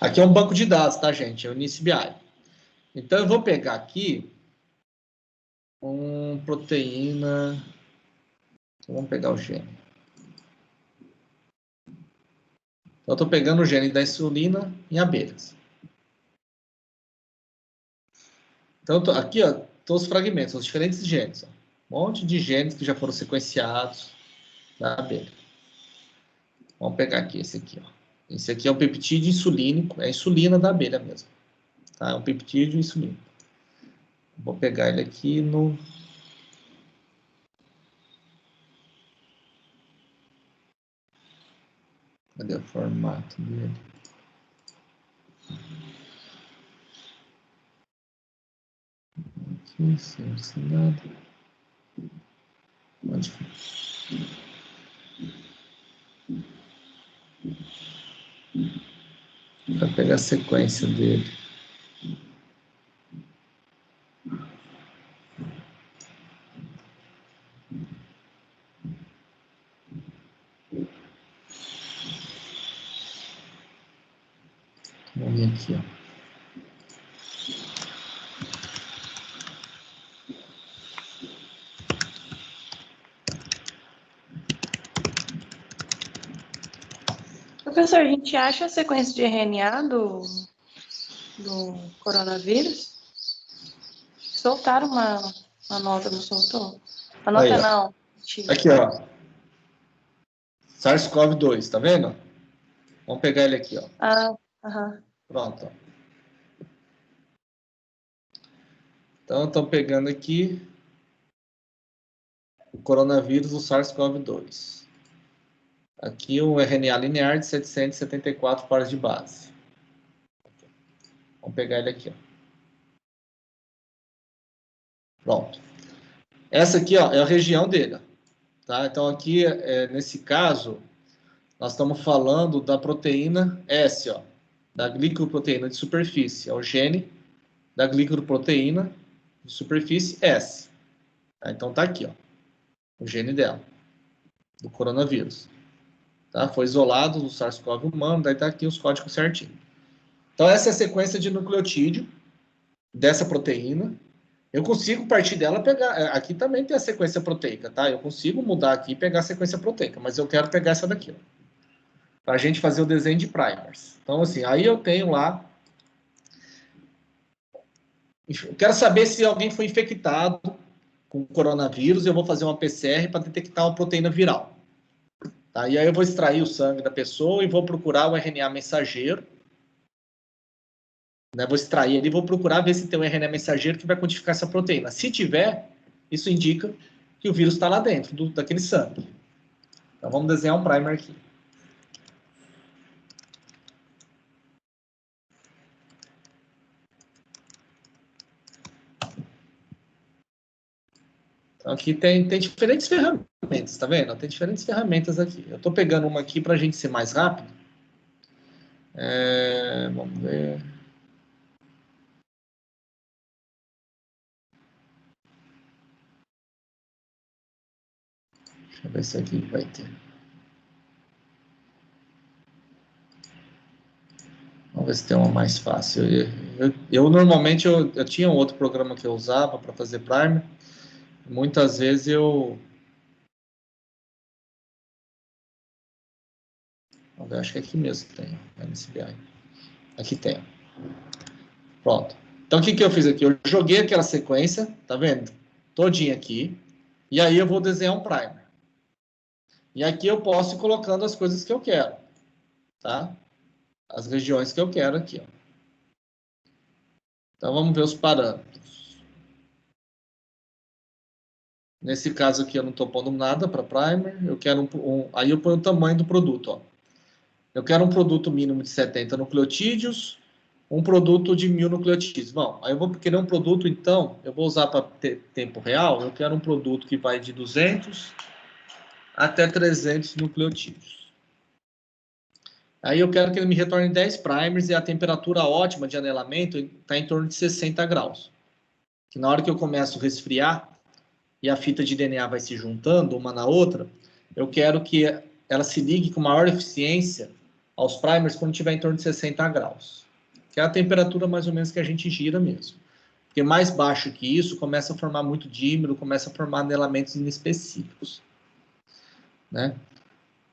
Aqui é um banco de dados, tá, gente? É o NICBI. Então, eu vou pegar aqui proteína... Então, vamos pegar o gene. Então, eu estou pegando o gene da insulina em abelhas. Então, aqui, ó, estão os fragmentos, os diferentes genes. Ó. Um monte de genes que já foram sequenciados na abelha. Vamos pegar aqui esse aqui, ó. Esse aqui é um peptídeo insulínico, é a insulina da abelha mesmo. Tá? É um peptídeo insulínico. Vou pegar ele aqui no... Cadê o formato dele? Aqui, selecionado. Onde foi? Para pegar a sequência dele. Vamos ver aqui, ó. Professor, a gente acha a sequência de RNA do coronavírus? Soltaram uma nota, não soltou? A nota Aí, não. Aqui, ó. SARS-CoV-2, tá vendo? Vamos pegar ele aqui, ó. Aham. Pronto. Ó. Então, estou pegando aqui o coronavírus do SARS-CoV-2. Aqui um RNA linear de 774 pares de base. Vamos pegar ele aqui, ó. Pronto. Essa aqui, ó, é a região dele. Tá? Então, aqui, nesse caso, nós estamos falando da proteína S, ó, da glicoproteína de superfície. É o gene da glicoproteína de superfície S. Tá? Então, tá aqui, ó, o gene dela, do coronavírus. Tá? Foi isolado do SARS-CoV humano, daí tá aqui os códigos certinho. Então, essa é a sequência de nucleotídeo dessa proteína. Eu consigo partir dela pegar... Aqui também tem a sequência proteica, tá? Eu consigo mudar aqui e pegar a sequência proteica, mas eu quero pegar essa daqui, para a gente fazer o desenho de primers. Então, assim, aí eu tenho lá... Eu quero saber se alguém foi infectado com coronavírus, eu vou fazer uma PCR para detectar uma proteína viral. Tá? E aí eu vou extrair o sangue da pessoa e vou procurar o RNA mensageiro. Né? Vou extrair ele e vou procurar ver se tem um RNA mensageiro que vai codificar essa proteína. Se tiver, isso indica que o vírus está lá dentro daquele sangue. Então vamos desenhar um primer aqui. Então aqui tem diferentes ferramentas, tá vendo? Tem diferentes ferramentas aqui. Eu estou pegando uma aqui para a gente ser mais rápido. Vamos ver. Deixa eu ver se aqui vai ter. Vamos ver se tem uma mais fácil. Eu normalmente eu tinha um outro programa que eu usava para fazer primer. Muitas vezes eu acho que aqui mesmo tem, MSBI. Aqui tem. Pronto. Então, o que eu fiz aqui? Eu joguei aquela sequência, tá vendo? Todinha aqui. E aí eu vou desenhar um primer. E aqui eu posso ir colocando as coisas que eu quero. Tá? As regiões que eu quero aqui. Ó. Então, vamos ver os parâmetros. Nesse caso aqui, eu não estou pondo nada para primer. Eu quero aí eu ponho o tamanho do produto. Ó. Eu quero um produto mínimo de 70 nucleotídeos, um produto de 1000 nucleotídeos. Bom, aí eu vou querer um produto, então, eu vou usar para tempo real, eu quero um produto que vai de 200 até 300 nucleotídeos. Aí eu quero que ele me retorne 10 primers e a temperatura ótima de anelamento está em torno de 60 graus. Que na hora que eu começo a resfriar e a fita de DNA vai se juntando uma na outra, eu quero que ela se ligue com maior eficiência aos primers quando estiver em torno de 60 graus. Que é a temperatura mais ou menos que a gente gira mesmo. Porque mais baixo que isso, começa a formar muito dímero, começa a formar anelamentos inespecíficos. Né?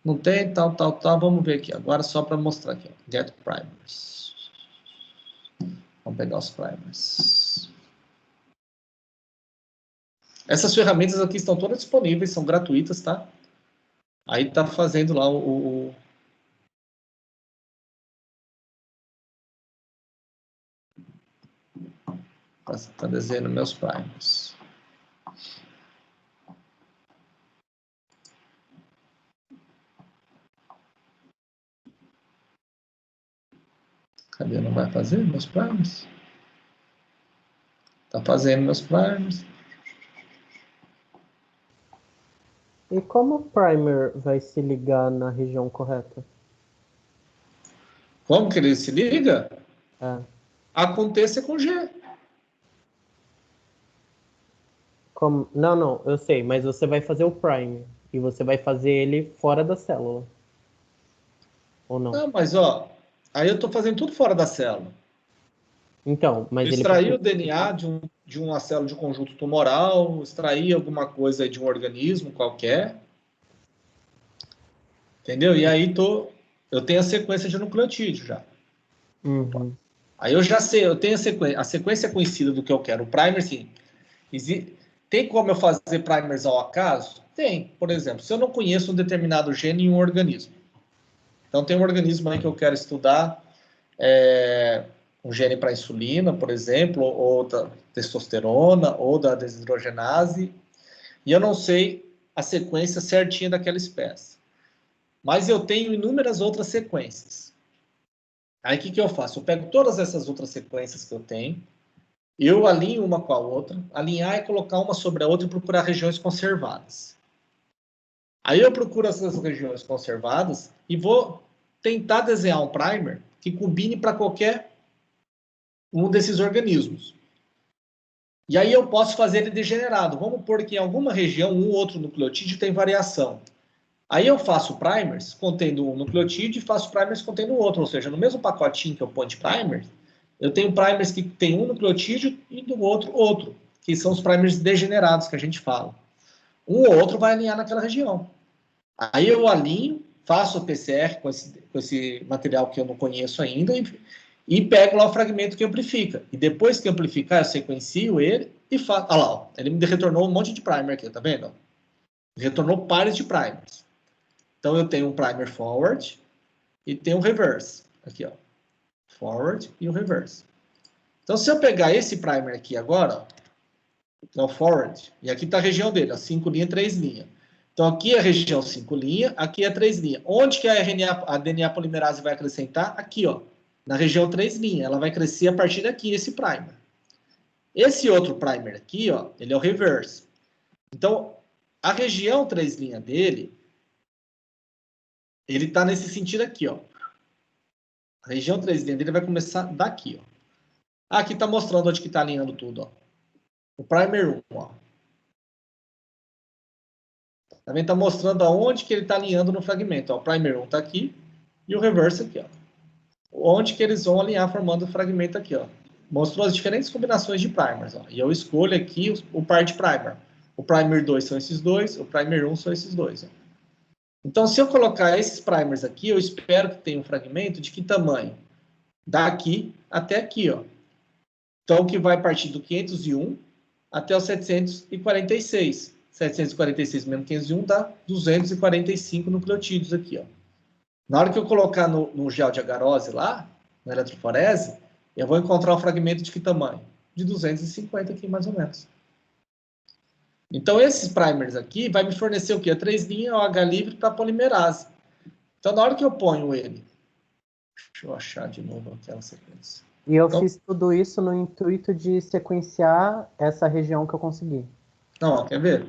Não tem, tal. Vamos ver aqui. Agora só para mostrar aqui. Ó. Get primers. Vamos pegar os primers. Essas ferramentas aqui estão todas disponíveis, são gratuitas, tá? Aí tá fazendo lá tá desenhando meus primers. Cadê? Não vai fazer meus primers? Tá fazendo meus primers. E como o primer vai se ligar na região correta? Como que ele se liga? Aconteça com G. Como? Não, eu sei, mas você vai fazer o primer e você vai fazer ele fora da célula. Ou não? Não, mas ó, aí eu tô fazendo tudo fora da célula. Então, mas ele extrair o DNA de uma célula de um conjunto tumoral, extrair alguma coisa de um organismo qualquer. Entendeu? E aí eu tenho a sequência de nucleotídeo já. Uhum. Aí eu já sei, eu tenho a sequência conhecida do que eu quero. O primer, sim. Tem como eu fazer primers ao acaso? Tem. Por exemplo, se eu não conheço um determinado gene em um organismo. Então tem um organismo aí que eu quero estudar, um gene para insulina, por exemplo, ou da testosterona, ou da desidrogenase, e eu não sei a sequência certinha daquela espécie. Mas eu tenho inúmeras outras sequências. Aí o que eu faço? Eu pego todas essas outras sequências que eu tenho, eu alinho uma com a outra, alinhar é colocar uma sobre a outra e procurar regiões conservadas. Aí eu procuro essas regiões conservadas e vou tentar desenhar um primer que combine para qualquer um desses organismos. E aí eu posso fazer ele degenerado. Vamos supor que em alguma região um ou outro nucleotídeo tem variação. Aí eu faço primers contendo um nucleotídeo e faço primers contendo outro. Ou seja, no mesmo pacotinho que eu ponho de primers, eu tenho primers que tem um nucleotídeo e do outro. que são os primers degenerados que a gente fala. Um ou outro vai alinhar naquela região. Aí eu alinho, faço o PCR com esse material que eu não conheço ainda e pego lá o fragmento que amplifica. E depois que amplificar, eu sequencio ele e faço... Olha lá, ó, ele me retornou um monte de primer aqui, tá vendo? Retornou pares de primers. Então eu tenho um primer forward e tenho um reverse. Aqui, ó. Forward e o reverse. Então se eu pegar esse primer aqui agora, ó, é o forward, e aqui está a região dele, ó, 5 linhas, 3 linhas. Então aqui é a região 5 linhas, aqui é 3 linhas. Onde que a DNA polimerase vai acrescentar? Aqui, ó, na região 3 linhas. Ela vai crescer a partir daqui, esse primer. Esse outro primer aqui, ó, ele é o reverse. Então, a região 3 linhas dele, ele está nesse sentido aqui, ó. A região 3 linhas dele vai começar daqui, ó. Aqui está mostrando onde que está alinhando tudo, ó. O primer 1, ó. Também está mostrando aonde que ele está alinhando no fragmento. Ó, o primer 1 está aqui e o reverse aqui, ó. Onde que eles vão alinhar formando o fragmento aqui, ó. Mostrou as diferentes combinações de primers, ó. E eu escolho aqui o par de primer. O primer 2 são esses dois, o primer 1 são esses dois, ó. Então, se eu colocar esses primers aqui, eu espero que tenha um fragmento de que tamanho? Daqui até aqui, ó. Então, que vai partir do 501 até o 746. 746 menos 501 dá 245 nucleotídeos aqui, ó. Na hora que eu colocar no gel de agarose lá, na eletroforese, eu vou encontrar um fragmento de que tamanho? De 250 aqui, mais ou menos. Então, esses primers aqui vai me fornecer o quê? A 3 linhas OH livre para polimerase. Então, na hora que eu ponho ele... Deixa eu achar de novo aquela sequência. E eu fiz tudo isso no intuito de sequenciar essa região que eu consegui. Não, ó, quer ver?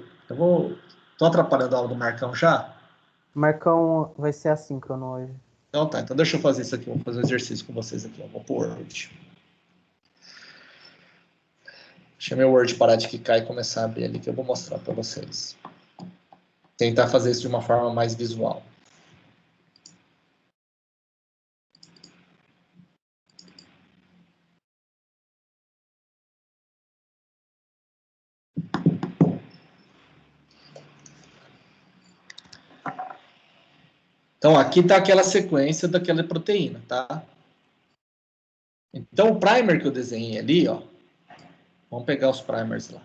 Tô atrapalhando a aula do Marcão já? Marcão vai ser assíncrono hoje. Então tá, então deixa eu fazer isso aqui, vou fazer um exercício com vocês aqui, ó. Vou pôr Word. Deixa meu Word parar de clicar e começar a abrir ali, que eu vou mostrar para vocês. Tentar fazer isso de uma forma mais visual. Então, aqui está aquela sequência daquela proteína, tá? Então, o primer que eu desenhei ali, ó. Vamos pegar os primers lá.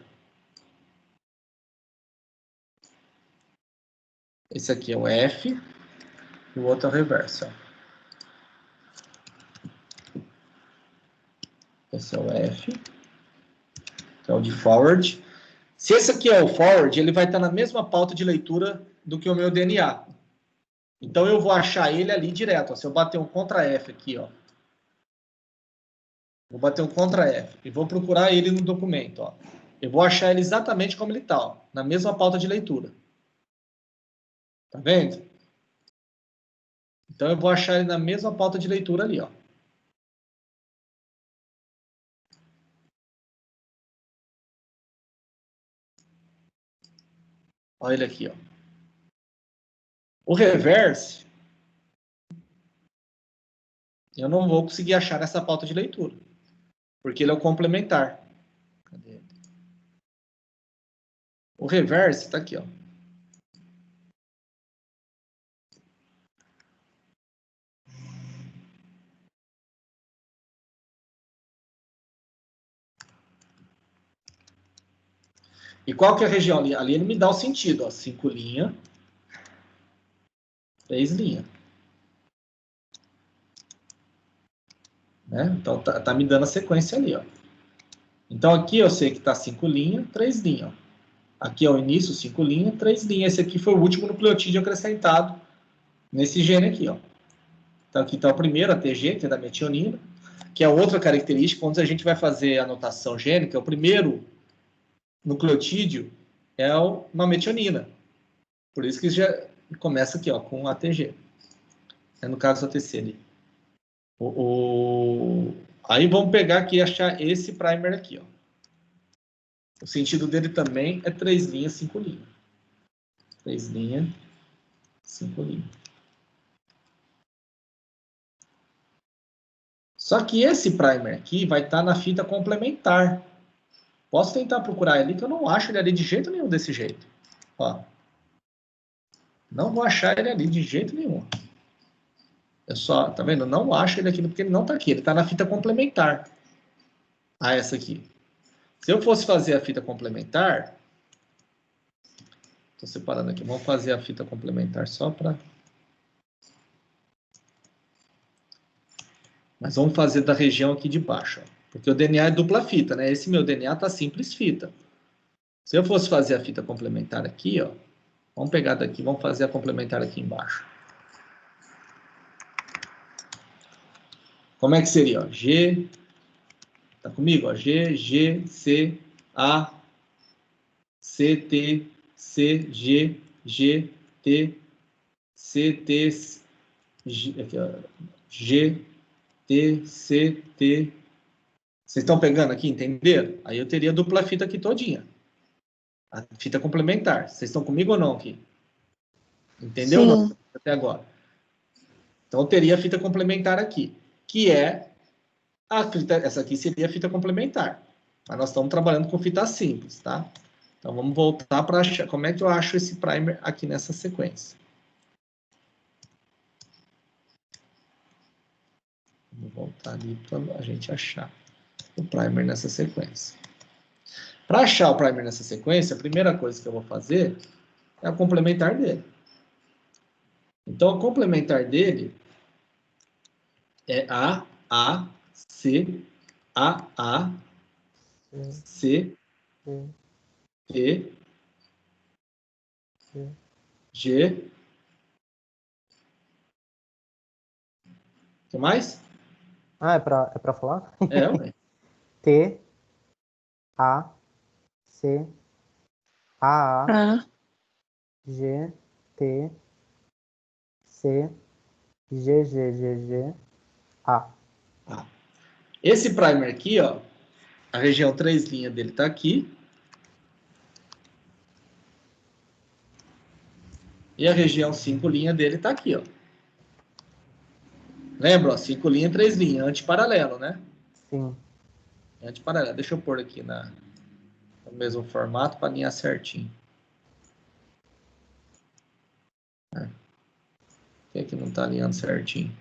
Esse aqui é o F e o outro é o reverso, ó. Esse é o F, que é o de forward. Se esse aqui é o forward, ele vai estar na mesma pauta de leitura do que o meu DNA. Então, eu vou achar ele ali direto. Ó. Se eu bater um Ctrl F aqui, ó. Vou bater um Ctrl F e vou procurar ele no documento, ó. Eu vou achar ele exatamente como ele está, ó, na mesma pauta de leitura. Tá vendo? Então, eu vou achar ele na mesma pauta de leitura ali, ó. Olha ele aqui, ó. O reverse, eu não vou conseguir achar nessa pauta de leitura, porque ele é o complementar. Cadê ele? O reverse está aqui, ó. E qual que é a região ali? Ali ele me dá o sentido, ó. 5 linhas, 3 linhas. Né? Então, tá me dando a sequência ali, ó. Então, aqui eu sei que tá 5 linhas, 3 linhas, ó. Aqui é o início, 5 linhas, 3 linhas. Esse aqui foi o último nucleotídeo acrescentado nesse gene aqui, ó. Então, aqui está o primeiro, a TG, que é da metionina, que é outra característica, quando a gente vai fazer a anotação gênica, o primeiro nucleotídeo é uma metionina. Por isso que já começa aqui, ó, com ATG. É no caso da TC ali. Aí vamos pegar aqui e achar esse primer aqui, ó. O sentido dele também é 3 linhas, 5 linhas. 3 linhas, 5 linhas. Só que esse primer aqui vai estar na fita complementar. Posso tentar procurar ali, que eu não acho ele ali de jeito nenhum desse jeito. Ó. Não vou achar ele ali de jeito nenhum. Eu só, tá vendo? Eu não acho ele aqui, porque ele não tá aqui. Ele tá na fita complementar. Ah, essa aqui. Se eu fosse fazer a fita complementar... Tô separando aqui. Vamos fazer a fita complementar só para... Mas vamos fazer da região aqui de baixo. Ó. Porque o DNA é dupla fita, né? Esse meu DNA tá simples fita. Se eu fosse fazer a fita complementar aqui, ó. Vamos pegar daqui, vamos fazer a complementar aqui embaixo. Como é que seria? Ó? G, tá comigo? Ó? G, G, C, A, C, T, C, G, G, T, C, T, G, aqui, ó. G, T, C, T. Vocês estão pegando aqui, entenderam? Aí eu teria dupla fita aqui todinha. A fita complementar. Vocês estão comigo ou não aqui? Entendeu? Não? Até agora. Então eu teria a fita complementar aqui, que é a fita, essa aqui seria a fita complementar. Mas nós estamos trabalhando com fita simples, tá? Então vamos voltar para achar como é que eu acho esse primer aqui nessa sequência. Vamos voltar ali para a gente achar o primer nessa sequência. Para achar o primer nessa sequência, a primeira coisa que eu vou fazer é a complementar dele. Então, a complementar dele é A, C, A, C, T, G. O que mais? Ah, é pra falar? É, ué. T, A, C, A, G, T, C, G, G, G, G, A. Esse primer aqui, ó, a região 3' dele tá aqui. E a região 5' dele tá aqui, ó. Lembra, ó, 5', 3', antiparalelo, né? Sim. Antiparalelo. Deixa eu pôr aqui no mesmo formato para alinhar certinho. Por que que não está alinhando certinho?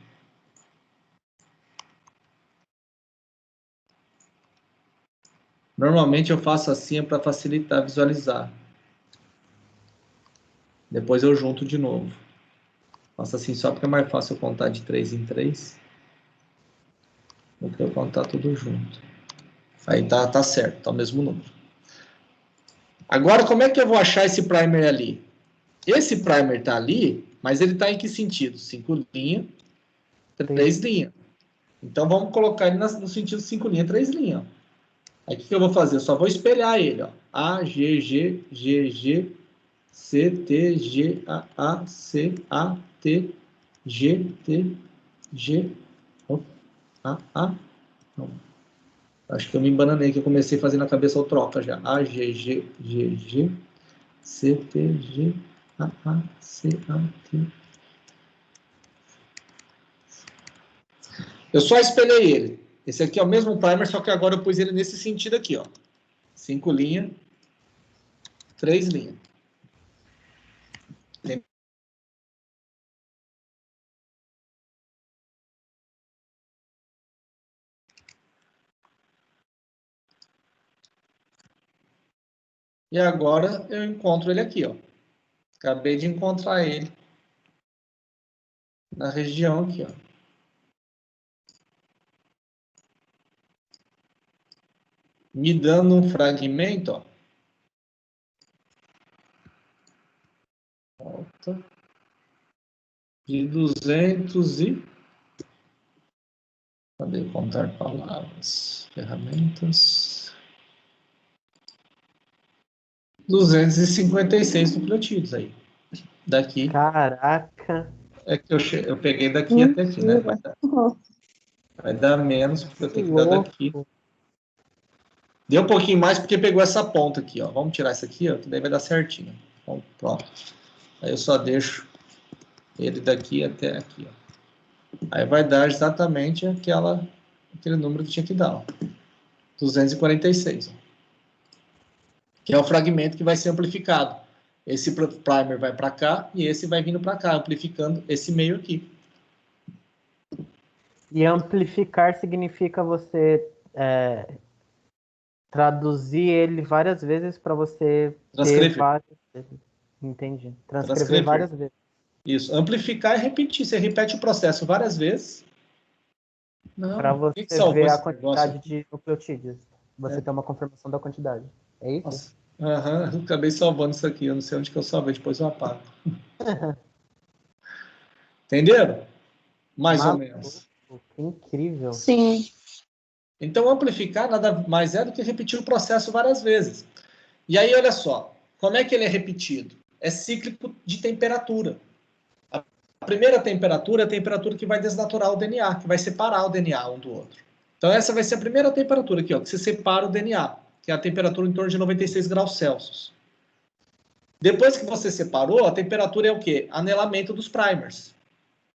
Normalmente eu faço assim para facilitar visualizar. Depois eu junto de novo. Faço assim só porque é mais fácil eu contar de 3 em 3 do que eu contar tudo junto. Aí tá certo, tá o mesmo número. Agora, como é que eu vou achar esse primer ali? Esse primer tá ali, mas ele tá em que sentido? 5', 3'. Então, vamos colocar ele no sentido 5', 3'. Ó. Aí, o que eu vou fazer? Eu só vou espelhar ele. Ó. A, G, G, G, G, C, T, G, A, C, A, T, G, T, G, A. Não. Acho que eu me embananei, que eu comecei a fazer na cabeça o troca já. A, G, G, G, G, C, T, G, A, C, A, T. Eu só espelhei ele. Esse aqui é o mesmo primer, só que agora eu pus ele nesse sentido aqui, ó. 5', 3'. E agora eu encontro ele aqui, ó. Acabei de encontrar ele na região aqui, ó. Me dando um fragmento, ó. Volta. De 200 e... Cadê contar palavras? Ferramentas. 256 nucleotídeos aí. Daqui. Caraca. É que eu peguei daqui até aqui, né? Vai dar menos, porque eu tenho que dar daqui. Deu um pouquinho mais porque pegou essa ponta aqui, ó. Vamos tirar isso aqui, ó, que daí vai dar certinho. Bom, pronto. Aí eu só deixo ele daqui até aqui, ó. Aí vai dar exatamente aquele número que tinha que dar, ó. 246, ó. que é o fragmento que vai ser amplificado. Esse primer vai para cá e esse vai vindo para cá, amplificando esse meio aqui. E amplificar significa você traduzir ele várias vezes para você ter várias vezes. Entendi. Transcrever várias vezes. Isso. Amplificar é repetir. Você repete o processo várias vezes. Para você ver a quantidade de nucleotídeos. Você tem uma confirmação da quantidade. É isso? Aham, eu acabei salvando isso aqui. Eu não sei onde que eu salvei, depois eu apago. Entenderam? Mais ou menos. Que incrível. Sim. Então, amplificar nada mais é do que repetir o processo várias vezes. E aí, olha só, como é que ele é repetido? É cíclico de temperatura. A primeira temperatura é a temperatura que vai desnaturar o DNA, que vai separar o DNA um do outro. Então, essa vai ser a primeira temperatura aqui, ó, que você separa o DNA, que é a temperatura em torno de 96 graus Celsius. Depois que você separou, a temperatura é o quê? Anelamento dos primers.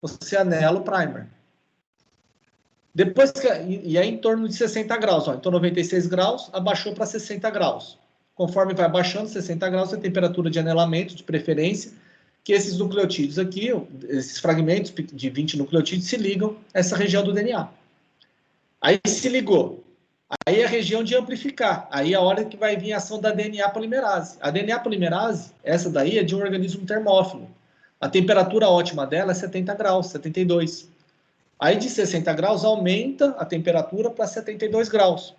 Você anela o primer. Depois que, e é em torno de 60 graus. Ó. Então, 96 graus, abaixou para 60 graus. Conforme vai abaixando 60 graus, a temperatura de anelamento, de preferência, que esses nucleotídeos aqui, esses fragmentos de 20 nucleotídeos, se ligam a essa região do DNA. Aí se ligou. Aí é a região de amplificar. Aí é a hora que vai vir a ação da DNA polimerase. A DNA polimerase, essa daí é de um organismo termófilo. A temperatura ótima dela é 70 graus, 72. Aí de 60 graus aumenta a temperatura para 72 graus.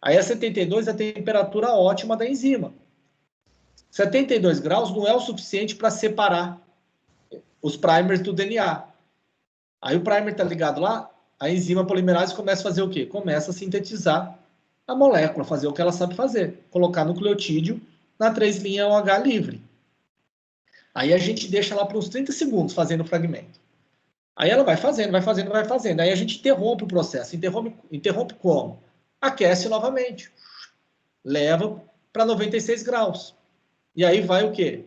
Aí a 72 é a temperatura ótima da enzima. 72 graus não é o suficiente para separar os primers do DNA. Aí o primer está ligado lá, a enzima polimerase começa a fazer o quê? Começa a sintetizar a molécula, fazer o que ela sabe fazer. Colocar nucleotídeo na 3' OH livre. Aí a gente deixa lá por uns 30 segundos fazendo o fragmento. Aí ela vai fazendo, vai fazendo, vai fazendo. Aí a gente interrompe o processo. Interrompe como? Aquece novamente. Leva para 96 graus. E aí vai o quê?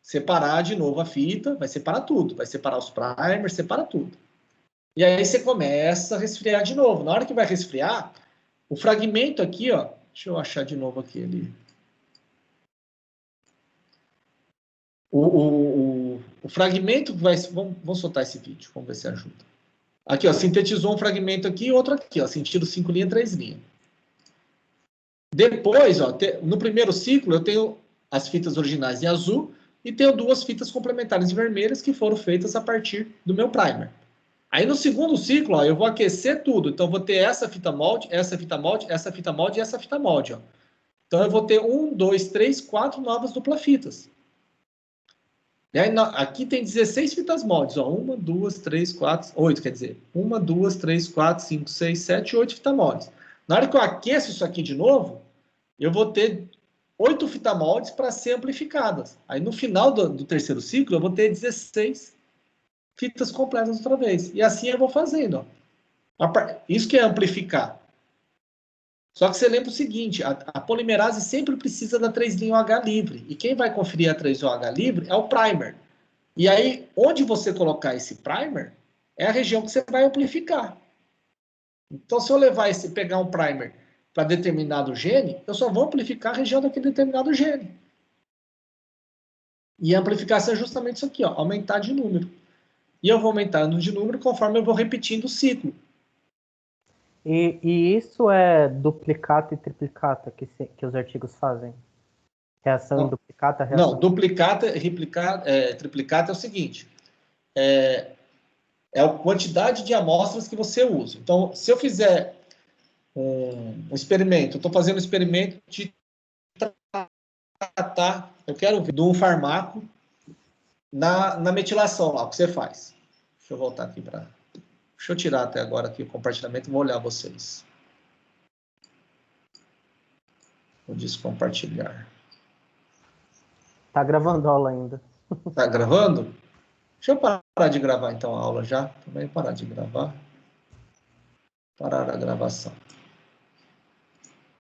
Separar de novo a fita, vai separar tudo. Vai separar os primers, separa tudo. E aí você começa a resfriar de novo. Na hora que vai resfriar, o fragmento aqui, ó. Deixa eu achar de novo aqui ali. O fragmento vai... Vamos soltar esse vídeo, vamos ver se ajuda. Aqui, ó, sintetizou um fragmento aqui e outro aqui, ó, sentido 5 linhas, 3 linhas. Depois, ó, no primeiro ciclo, eu tenho as fitas originais em azul e tenho duas fitas complementares em vermelhas que foram feitas a partir do meu primer. Aí no segundo ciclo, ó, eu vou aquecer tudo. Então, eu vou ter essa fita molde, essa fita molde, essa fita molde e essa fita molde, ó. Então, eu vou ter 1, 2, 3, 4 novas dupla fitas. E aí, aqui tem 16 fitas moldes, ó. 1, 2, 3, 4, 8, quer dizer. 1, 2, 3, 4, 5, 6, 7, 8 fitas moldes. Na hora que eu aqueço isso aqui de novo, eu vou ter 8 fitas moldes para ser amplificadas. Aí, no final do terceiro ciclo, eu vou ter 16 fitas completas outra vez. E assim eu vou fazendo, ó. Isso que é amplificar. Só que você lembra o seguinte, a polimerase sempre precisa da 3' OH livre. E quem vai conferir a 3' OH livre é o primer. E aí, onde você colocar esse primer, é a região que você vai amplificar. Então, se eu pegar um primer para determinado gene, eu só vou amplificar a região daquele determinado gene. E a amplificação é justamente isso aqui, ó, aumentar de número. E eu vou aumentando de número conforme eu vou repetindo o ciclo. E isso é duplicata e triplicata que os artigos fazem? Reação em duplicata? Reação... Não, duplicata, triplicata é o seguinte. É a quantidade de amostras que você usa. Então, se eu fizer um experimento, eu estou fazendo um experimento de tratar, eu quero ver de um farmaco na metilação lá, o que você faz. Deixa eu voltar aqui para... Deixa eu tirar até agora aqui o compartilhamento e vou olhar vocês. Vou descompartilhar. Tá gravando a aula ainda. Tá gravando? Deixa eu parar de gravar então a aula já. Também parar de gravar. Parar a gravação.